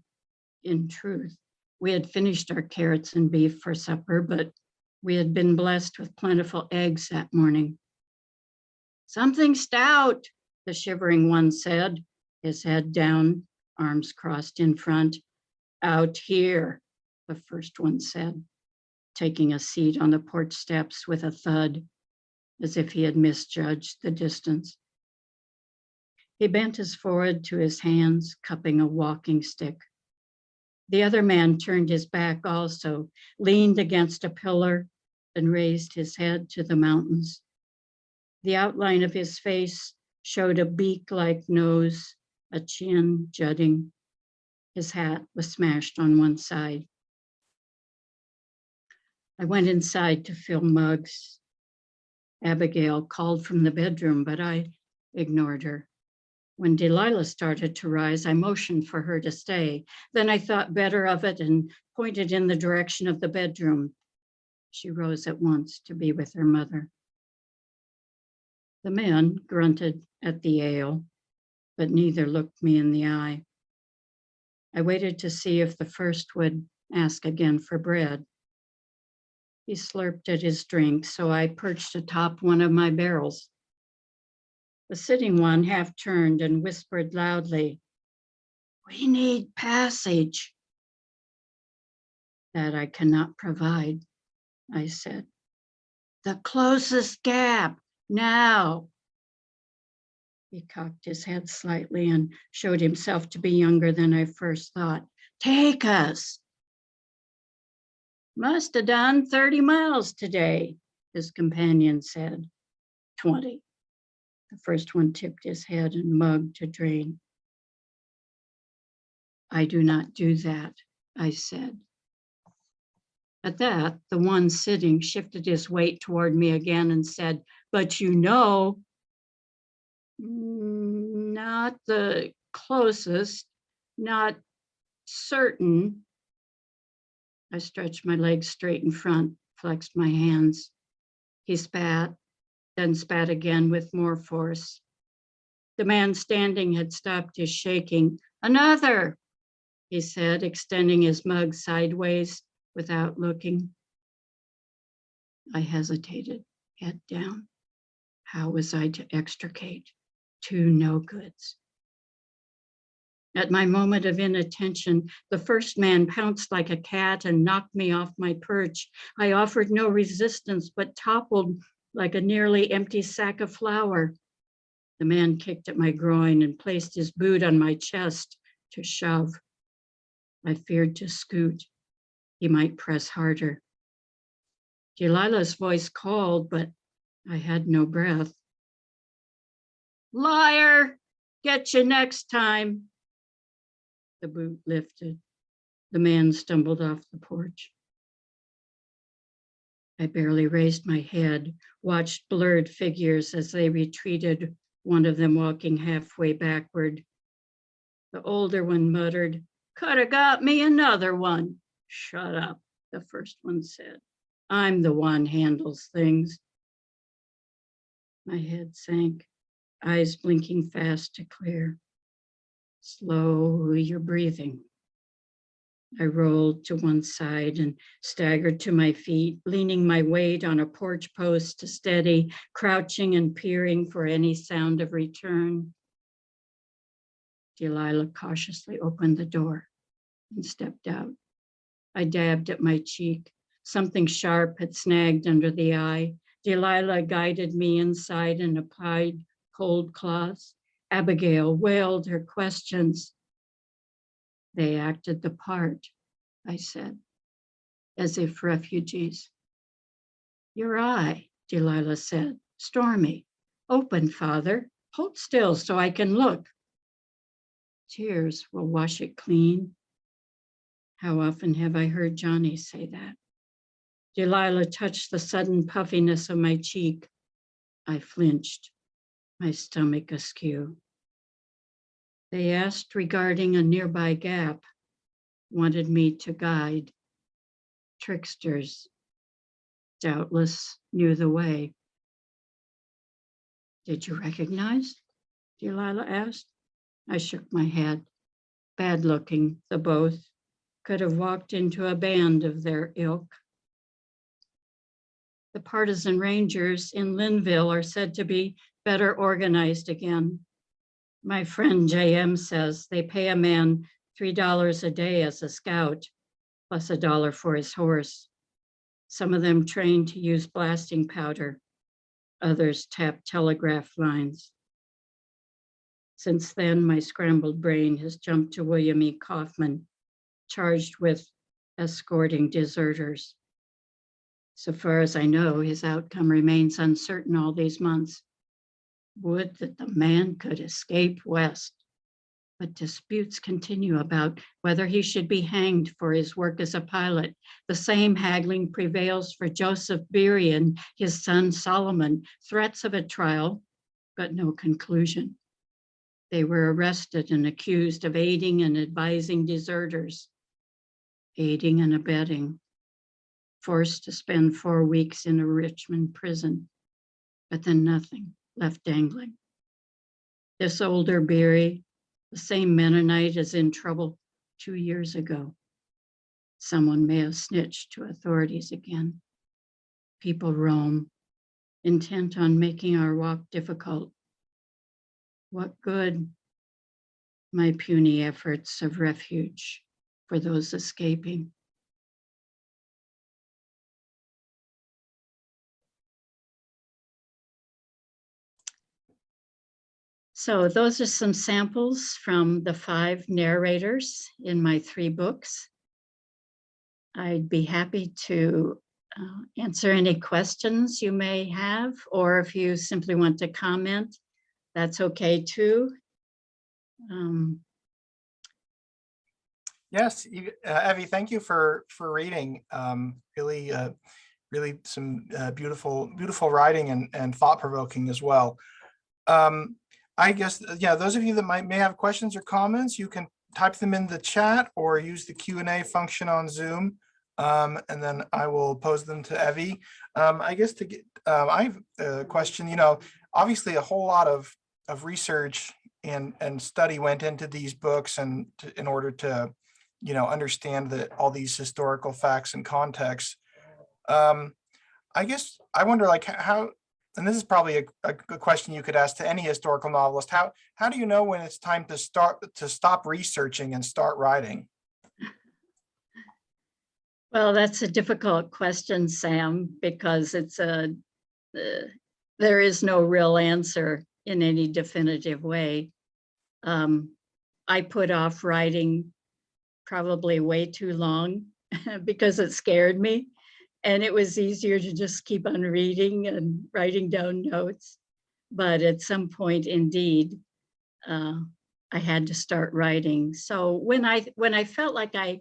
In truth, we had finished our carrots and beef for supper, but we had been blessed with plentiful eggs that morning. "Something stout," the shivering one said, his head down, arms crossed in front. "Out here," the first one said, taking a seat on the porch steps with a thud, as if he had misjudged the distance. He bent his forehead to his hands, cupping a walking stick. The other man turned his back also, leaned against a pillar, and raised his head to the mountains. The outline of his face showed a beak-like nose, a chin jutting. His hat was smashed on one side. I went inside to fill mugs. Abigail called from the bedroom, but I ignored her. When Delilah started to rise, I motioned for her to stay. Then I thought better of it and pointed in the direction of the bedroom. She rose at once to be with her mother. The men grunted at the ale, but neither looked me in the eye. I waited to see if the first would ask again for bread. He slurped at his drink, so I perched atop one of my barrels. The sitting one half turned and whispered loudly, "We need passage." "That I cannot provide," I said. "The closest gap, now." He cocked his head slightly and showed himself to be younger than I first thought. "Take us." "Must have done 30 miles today," his companion said. 20. The first one tipped his head and mug to drain. "I do not do that," I said. At that, the one sitting shifted his weight toward me again and said, "But you know." "Not the closest, not certain." I stretched my legs straight in front, flexed my hands. He spat, then spat again with more force. The man standing had stopped his shaking. "Another," he said, extending his mug sideways. without looking. I hesitated, head down. How was I to extricate two no-goods? At my moment of inattention, the first man pounced like a cat and knocked me off my perch. I offered no resistance, but toppled like a nearly empty sack of flour. The man kicked at my groin and placed his boot on my chest to shove. I feared to scoot. He might press harder. Delilah's voice called, but I had no breath. Liar! Get you next time. The boot lifted. The man stumbled off the porch. I barely raised my head, watched blurred figures as they retreated, one of them walking halfway backward. The older one muttered, "Could have got me another one." "Shut up," the first one said. "I'm the one handles things." My head sank, eyes blinking fast to clear. Slow your breathing. I rolled to one side and staggered to my feet, leaning my weight on a porch post to steady, crouching and peering for any sound of return. Delilah cautiously opened the door and stepped out. I dabbed at my cheek. Something sharp had snagged under the eye. Delilah guided me inside and applied cold cloths. Abigail wailed her questions. They acted the part, I said, as if refugees. Your eye, Delilah said, stormy. Open, Father. Hold still so I can look. Tears will wash it clean. How often have I heard Johnny say that? Delilah touched the sudden puffiness of my cheek. I flinched, my stomach askew. They asked regarding a nearby gap, wanted me to guide. Tricksters, doubtless, knew the way. Did you recognize? Delilah asked. I shook my head. Bad looking, the both. Could have walked into a band of their ilk. The partisan rangers in Linville are said to be better organized again. My friend JM says they pay a man $3 a day as a scout, plus $1 for his horse. Some of them trained to use blasting powder. Others tap telegraph lines. Since then, my scrambled brain has jumped to William E. Kaufman, charged with escorting deserters. So far as I know, his outcome remains uncertain all these months. Would that the man could escape west. But disputes continue about whether he should be hanged for his work as a pilot. The same haggling prevails for Joseph Beery and his son Solomon. Threats of a trial, but no conclusion. They were arrested and accused of aiding and advising deserters, aiding and abetting, forced to spend 4 weeks in a Richmond prison, but then nothing, left dangling. This older Beery, the same Mennonite, is in trouble 2 years ago. Someone may have snitched to authorities again. People roam, intent on making our walk difficult. What good? My puny efforts of refuge for those escaping. So those are some samples from the 5 narrators in my 3 books. I'd be happy to answer any questions you may have, or if you simply want to comment, that's okay too. Yes, Evie, thank you for reading. Really, really some beautiful writing and thought-provoking as well. I guess, yeah, those of you that may have questions or comments, you can type them in the chat or use the Q&A function on Zoom, and then I will pose them to Evie. I guess to get, I have a question. You know, obviously a whole lot of research and study went into these books, and in order to, understand all these historical facts and contexts. I guess I wonder, like, how, and this is probably a good question you could ask to any historical novelist. How do you know when it's time to stop researching and start writing? Well, that's a difficult question, Sam, because there is no real answer in any definitive way. I put off writing probably way too long because it scared me. And it was easier to just keep on reading and writing down notes. But at some point, indeed, I had to start writing. So when I felt like I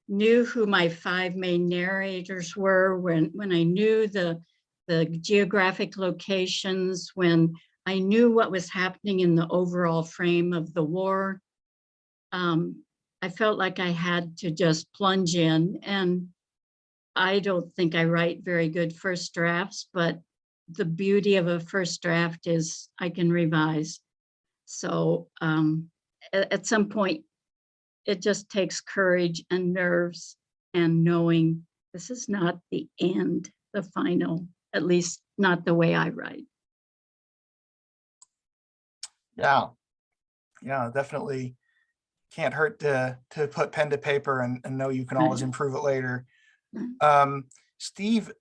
knew who my 5 main narrators were, when I knew the geographic locations, when I knew what was happening in the overall frame of the war, I felt like I had to just plunge in. And I don't think I write very good first drafts, but the beauty of a first draft is I can revise. So at some point, it just takes courage and nerves and knowing this is not the end, the final, at least not the way I write. Yeah, definitely can't hurt to put pen to paper and know you can always improve it later. Steve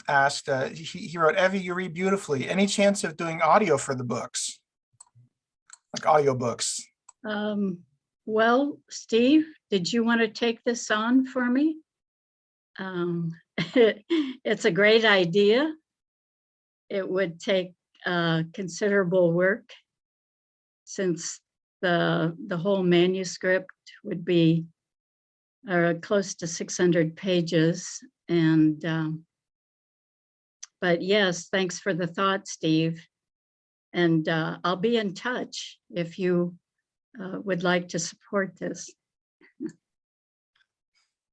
asked, he wrote, Evie, you read beautifully. Any chance of doing audio for the books? Like audiobooks? Well, Steve, did you want to take this on for me? It's a great idea. It would take considerable work since the whole manuscript would be close to 600 pages. And but yes, thanks for the thought, Steve. And I'll be in touch if you would like to support this.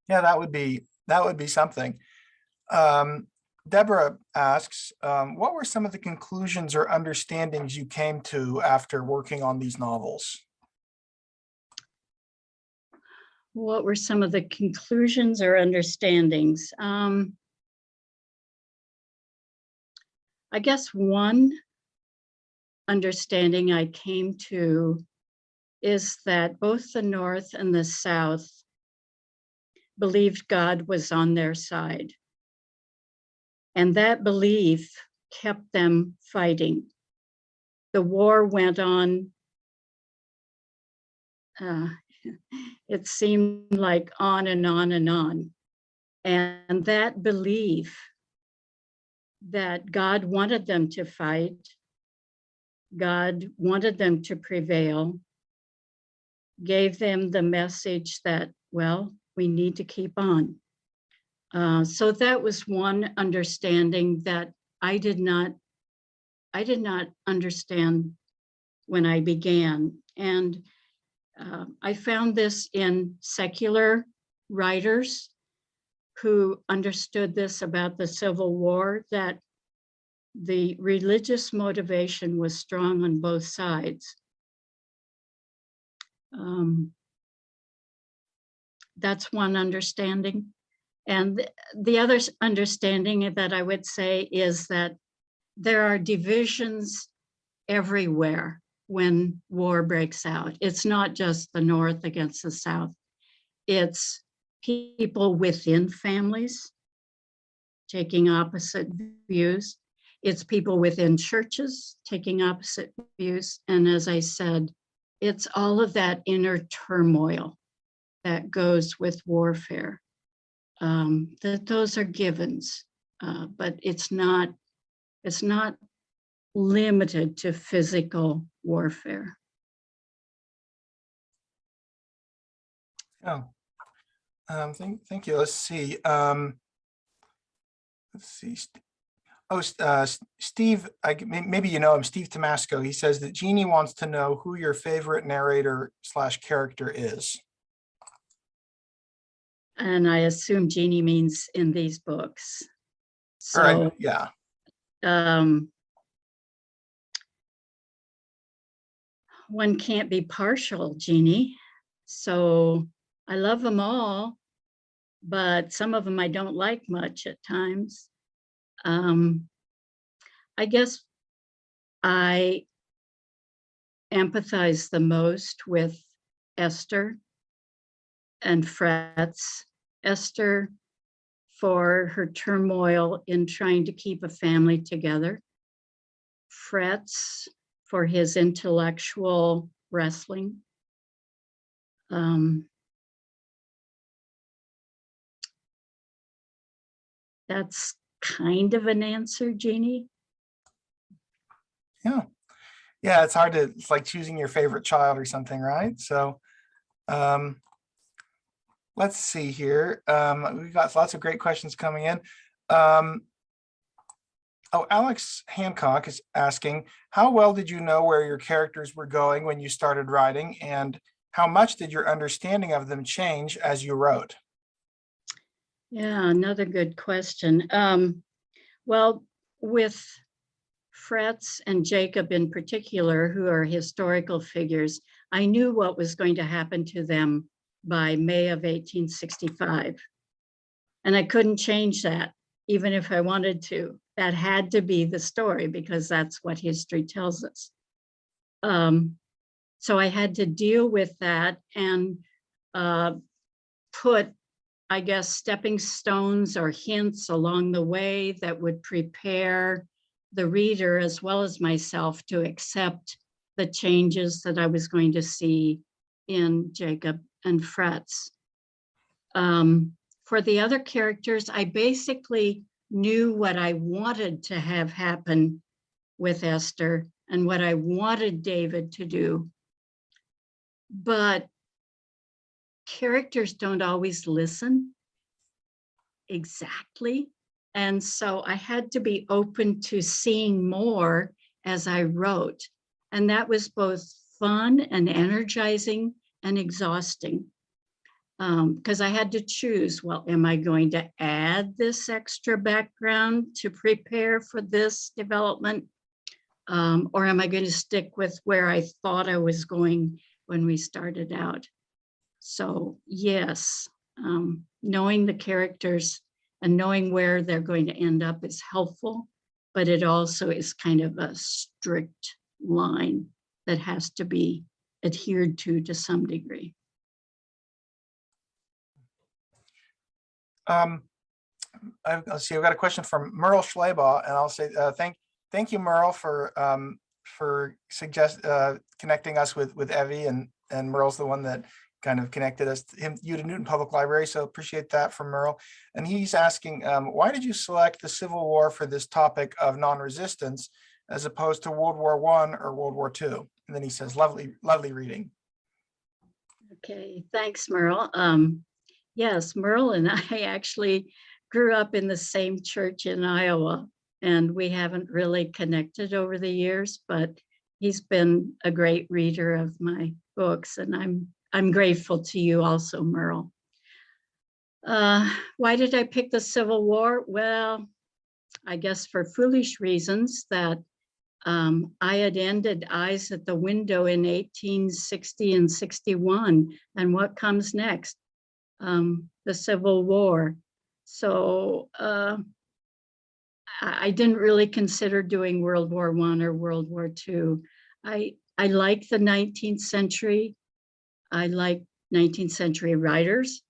Yeah, that would be something. Deborah asks, what were some of the conclusions or understandings you came to after working on these novels? What were some of the conclusions or understandings? I guess one understanding I came to is that both the North and the South believed God was on their side. And that belief kept them fighting. The war went on, it seemed like on and on and on. And that belief that God wanted them to fight, God wanted them to prevail, gave them the message that, well, we need to keep on. So that was one understanding that I did not understand when I began. And I found this in secular writers who understood this about the Civil War, that the religious motivation was strong on both sides. That's one understanding. And the other understanding that I would say is that there are divisions everywhere when war breaks out. It's not just the North against the South. It's people within families taking opposite views. It's people within churches taking opposite views. And as I said, it's all of that inner turmoil that goes with warfare. That those are givens, but it's not limited to physical warfare. Oh, thank you. Let's see. Oh, Steve, maybe you know him, Steve Tomasco. He says that Jeannie wants to know who your favorite narrator / character is. And I assume Jeannie means in these books. So, yeah. One can't be partial, Jeannie. So I love them all, but some of them I don't like much at times. I guess I empathize the most with Esther and Fretz. Esther for her turmoil in trying to keep a family together. Fretz for his intellectual wrestling. That's kind of an answer, Jeannie. Yeah. Yeah, it's hard to, it's like choosing your favorite child or something, right? So let's see here. We've got lots of great questions coming in. Oh, Alex Hancock is asking, how well did you know where your characters were going when you started writing, and how much did your understanding of them change as you wrote? Yeah, another good question. Well, with Fretz and Jacob in particular, who are historical figures, I knew what was going to happen to them by May of 1865. And I couldn't change that, even if I wanted to. That had to be the story because that's what history tells us. So I had to deal with that and put, I guess, stepping stones or hints along the way that would prepare the reader as well as myself to accept the changes that I was going to see in Jacob and Fretz. For the other characters, I basically knew what I wanted to have happen with Esther and what I wanted David to do. But characters don't always listen exactly. And so I had to be open to seeing more as I wrote. And that was both fun and energizing and exhausting. Because I had to choose, well, am I going to add this extra background to prepare for this development? Or am I going to stick with where I thought I was going when we started out? So yes, knowing the characters and knowing where they're going to end up is helpful, but it also is kind of a strict line that has to be adhered to some degree. Let's see, I've got a question from Merle Schleybaugh, and I'll say thank you, Merle, for connecting us with Evie, and Merle's the one that kind of connected you to Newton Public Library, so appreciate that from Merle. And he's asking, why did you select the Civil War for this topic of non-resistance as opposed to World War I or World War II? And then he says, lovely reading. Okay, thanks, Merle. Yes, Merle and I actually grew up in the same church in Iowa, and we haven't really connected over the years, but he's been a great reader of my books, and I'm grateful to you also, Merle. Why did I pick the Civil War? Well, I guess for foolish reasons that I had ended Eyes at the Window in 1860 and 61, and what comes next? The Civil War. So I didn't really consider doing World War I or World War II. I like the 19th century. I like 19th century writers,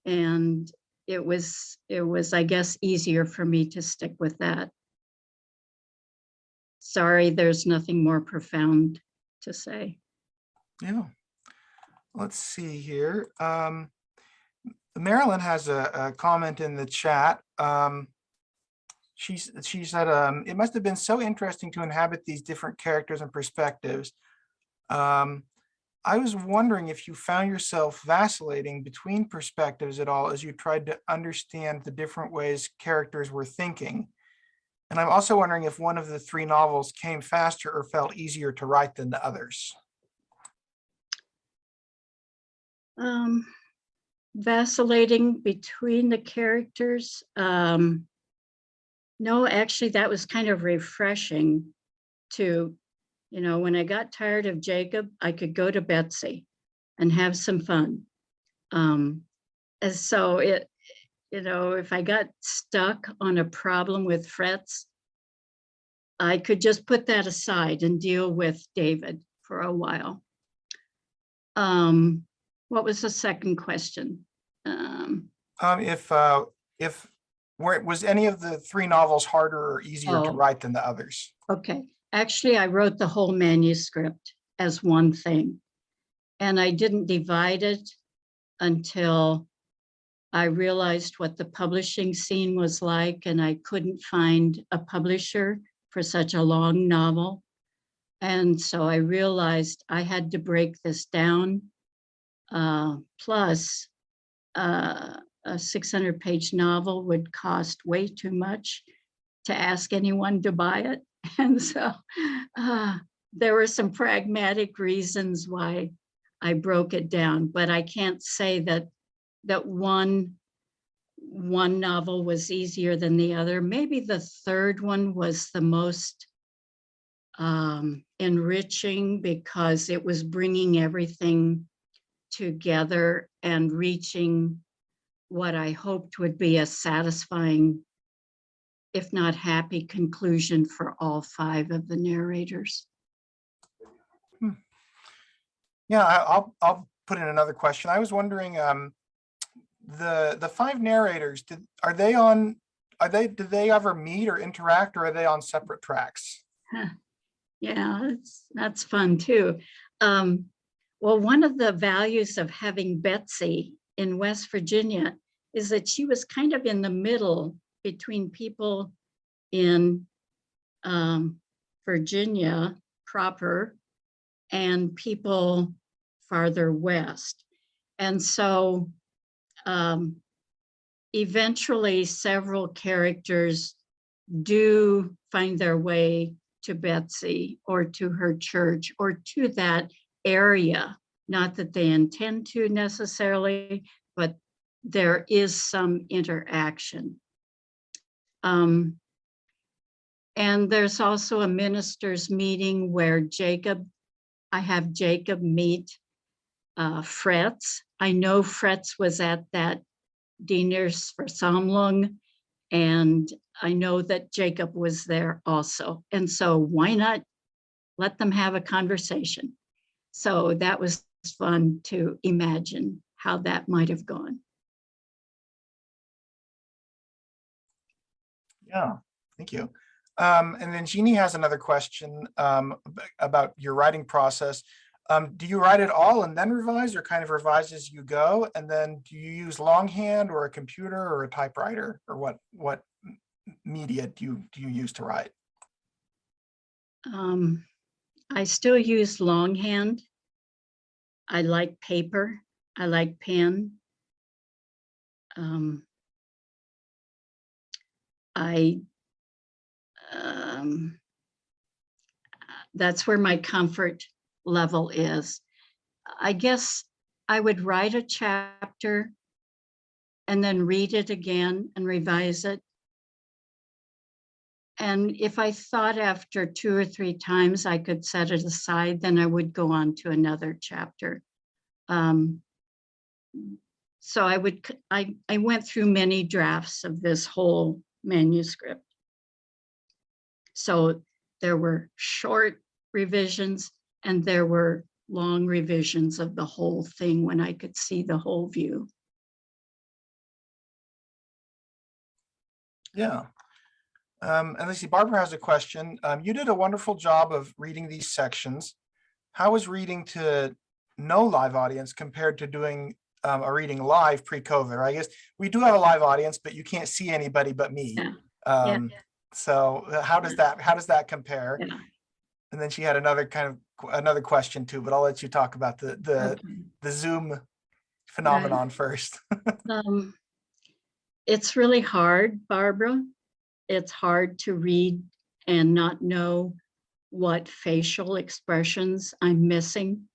and it was, I guess, easier for me to stick with that. Sorry, there's nothing more profound to say. Yeah. Let's see here. Marilyn has a comment in the chat. She said, it must have been so interesting to inhabit these different characters and perspectives. I was wondering if you found yourself vacillating between perspectives at all as you tried to understand the different ways characters were thinking. And I'm also wondering if one of the three novels came faster or felt easier to write than the others. Vacillating between the characters. No, actually, that was kind of refreshing to, when I got tired of Jacob, I could go to Betsy and have some fun. And so if I got stuck on a problem with frets, I could just put that aside and deal with David for a while. What was the second question? If was any of the three novels harder or easier to Oh. write than the others? Okay, actually, I wrote the whole manuscript as one thing, and I didn't divide it until I realized what the publishing scene was like, and I couldn't find a publisher for such a long novel. And so I realized I had to break this down. Plus, a 600-page novel would cost way too much to ask anyone to buy it. And so there were some pragmatic reasons why I broke it down, but I can't say that one novel was easier than the other. Maybe the third one was the most enriching because it was bringing everything together and reaching what I hoped would be a satisfying, if not happy, conclusion for all five of the narrators. Yeah, I'll put in another question. I was wondering, the five narrators, did they ever meet or interact, or are they on separate tracks? Yeah, that's fun too. Well, one of the values of having Betsy in West Virginia is that she was kind of in the middle between people in Virginia proper and people farther west. And so eventually several characters do find their way to Betsy or to her church or to that area. Not that they intend to necessarily, but there is some interaction. And there's also a ministers' meeting where I have Jacob meet Fretz. I know Fretz was at that Dienersversammlung, and I know that Jacob was there also. And so why not let them have a conversation? So that was fun to imagine how that might have gone. Yeah, thank you. And then Jeannie has another question about your writing process. Do you write it all and then revise, or kind of revise as you go? And then do you use longhand or a computer or a typewriter, or what media do you use to write? I still use longhand. I like paper. I like pen. That's where my comfort level is. I guess I would write a chapter and then read it again and revise it. And if I thought after 2 or 3 times I could set it aside, then I would go on to another chapter. So I went through many drafts of this whole manuscript. So there were short revisions and there were long revisions of the whole thing when I could see the whole view. Yeah. And let's see, Barbara has a question. You did a wonderful job of reading these sections. How was reading to no live audience compared to doing a reading live pre-COVID? I guess we do have a live audience, but you can't see anybody but me. Yeah. So how does that compare? Yeah. And then she had another question too, but I'll let you talk about the Zoom phenomenon first. It's really hard, Barbara. It's hard to read and not know what facial expressions I'm missing.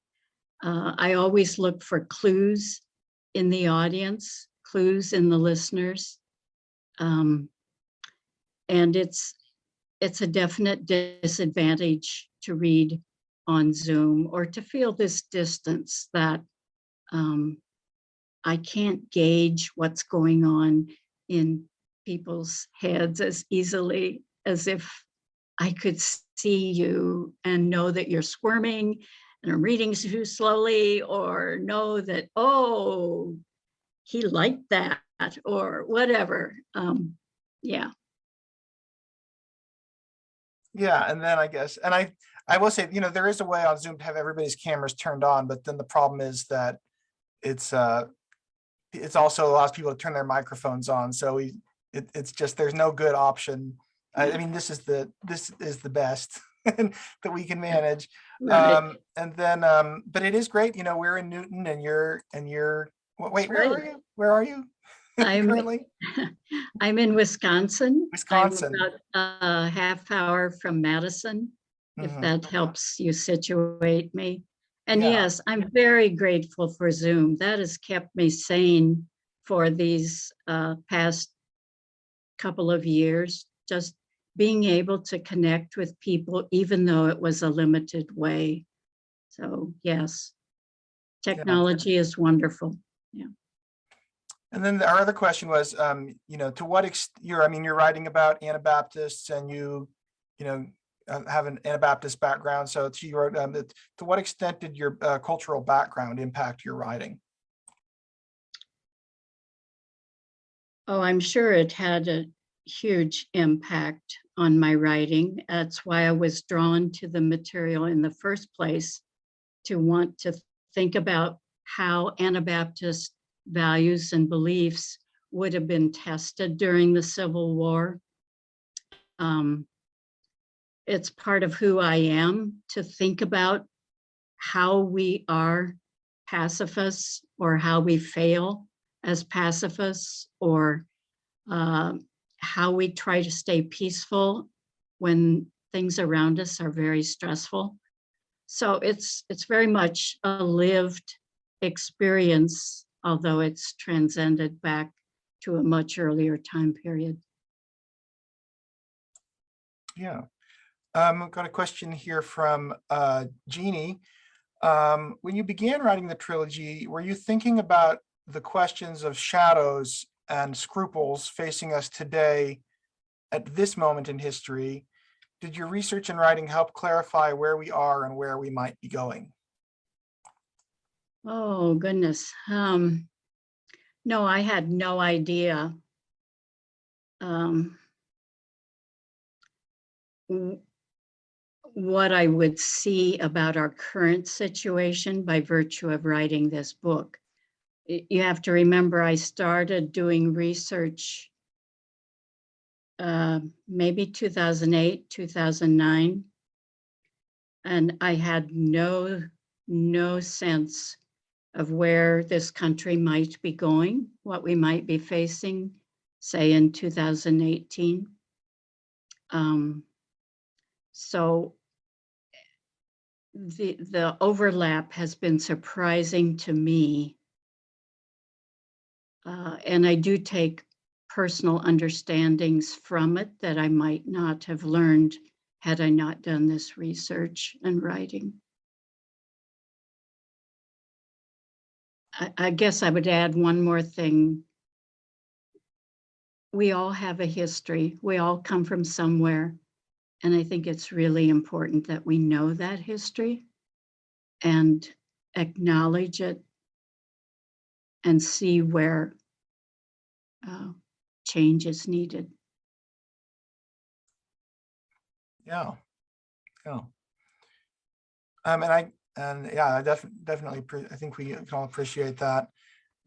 I always look for clues in the audience, clues in the listeners. And it's a definite disadvantage to read on Zoom or to feel this distance that I can't gauge what's going on in people's heads as easily as if I could see you and know that you're squirming and I'm reading too slowly, or know that, oh, he liked that, or whatever. Yeah. Yeah, and then I guess, and I will say, there is a way on Zoom to have everybody's cameras turned on, but then the problem is that it's also allows people to turn their microphones on. So it's just, there's no good option. I mean, this is the best that we can manage. Right. And then, but it is great, we're in Newton and you're, wait, That's right. where are you I'm currently? I'm in Wisconsin. I'm Wisconsin. about a half hour from Madison, if Mhm. that helps you situate me. And Yeah, yes, I'm very grateful for Zoom. That has kept me sane for these past couple of years, just being able to connect with people, even though it was a limited way. So yes, yeah. technology is wonderful. Yeah. And then our other question was, to what extent you're writing about Anabaptists and have an Anabaptist background. So you wrote, to what extent did your cultural background impact your writing? Oh, I'm sure it had a huge impact on my writing. That's why I was drawn to the material in the first place, to want to think about how Anabaptist values and beliefs would have been tested during the Civil War. It's part of who I am to think about how we are pacifists, or how we fail as pacifists, or uh, how we try to stay peaceful when things around us are very stressful. So it's very much a lived experience, although it's transcended back to a much earlier time period. Yeah. I've got a question here from Jeannie. When you began writing the trilogy, were you thinking about the questions of shadows and scruples facing us today at this moment in history? Did your research and writing help clarify where we are and where we might be going? Oh, goodness. No, I had no idea um, what I would see about our current situation by virtue of writing this book. You have to remember, I started doing research maybe 2008, 2009, and I had no sense of where this country might be going, what we might be facing, say in 2018. So the overlap has been surprising to me. And I do take personal understandings from it that I might not have learned had I not done this research and writing. I guess I would add one more thing. We all have a history. We all come from somewhere. And I think it's really important that we know that history and acknowledge it and see where change is needed. Yeah, yeah. Yeah, I definitely, I think we can all appreciate that.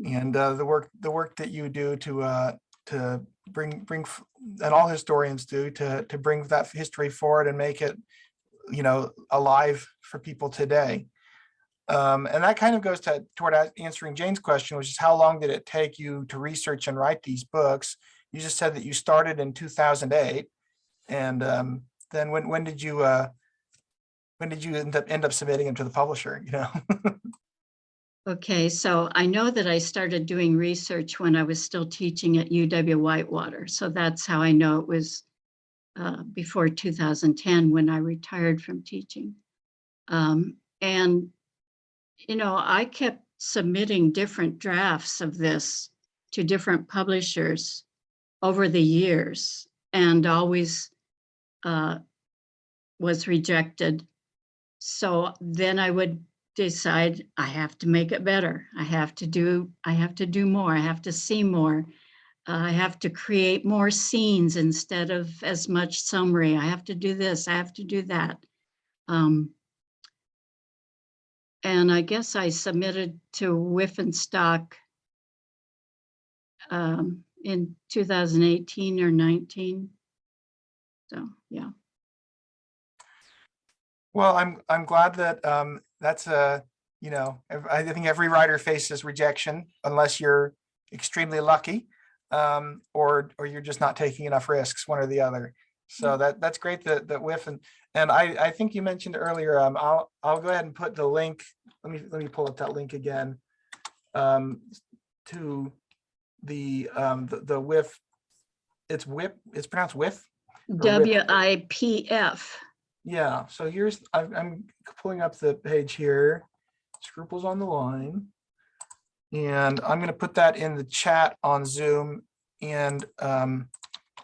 And the work that you do to bring, and all historians do, to bring that history forward and make it, alive for people today. And that kind of goes toward answering Jane's question, which is how long did it take you to research and write these books? You just said that you started in 2008, and then when did you end up submitting them to the publisher? Okay, so I know that I started doing research when I was still teaching at UW-Whitewater. So that's how I know it was before 2010 when I retired from teaching. And, I kept submitting different drafts of this to different publishers over the years, and always was rejected. So then I would decide I have to make it better. I have to do more. I have to see more. I have to create more scenes instead of as much summary. I have to do this. I have to do that. And I guess I submitted to Whiffenstock in 2018 or 19. So, yeah. Well, I'm glad that that's you know, I think every writer faces rejection unless you're extremely lucky, or you're just not taking enough risks, one or the other. So that's great that Whiff and I think you mentioned earlier. I'll go ahead and put the link. Let me pull up that link again, to the Whiff. It's Whip. It's pronounced Whiff. WIPF. Yeah. So here's I'm pulling up the page here. Scruples on the line, and I'm going to put that in the chat on Zoom and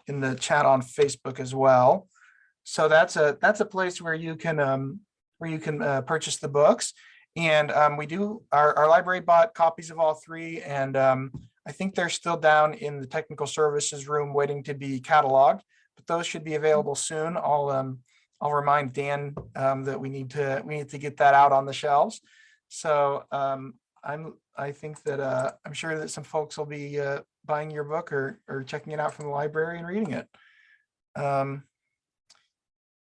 in the chat on Facebook as well. So that's a place where you can purchase the books, and we do our library bought copies of all three, and I think they're still down in the technical services room waiting to be cataloged, but those should be available soon. I'll remind Dan that we need to get that out on the shelves. So I think that I'm sure that some folks will be buying your book or checking it out from the library and reading it.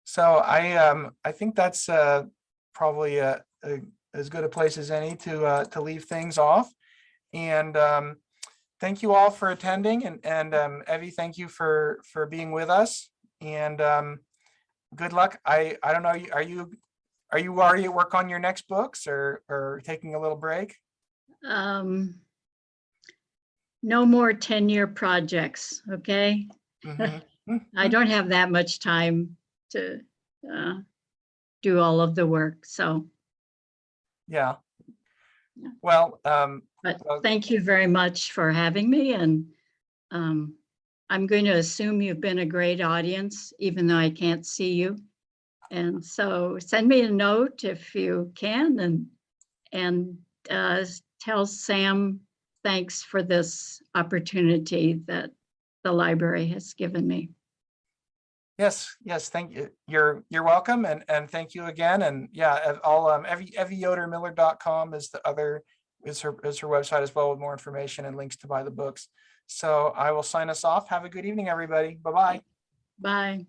So I think that's probably as good a place as any to leave things off. And thank you all for attending, and Evie, thank you for being with us, and good luck. I don't know, are you already at work on your next books, or taking a little break? No more 10-year projects, okay? I don't have that much time to do all of the work, so. Yeah. Yeah. Well, but thank you very much for having me, and I'm going to assume you've been a great audience, even though I can't see you. And so send me a note if you can, and tell Sam thanks for this opportunity that the library has given me. yes, thank you. You're welcome, and thank you again. And yeah, I'll evieyodermiller.com is her website as well, with more information and links to buy the books. So I will sign us off. Have a good evening, everybody. Bye-bye. Bye.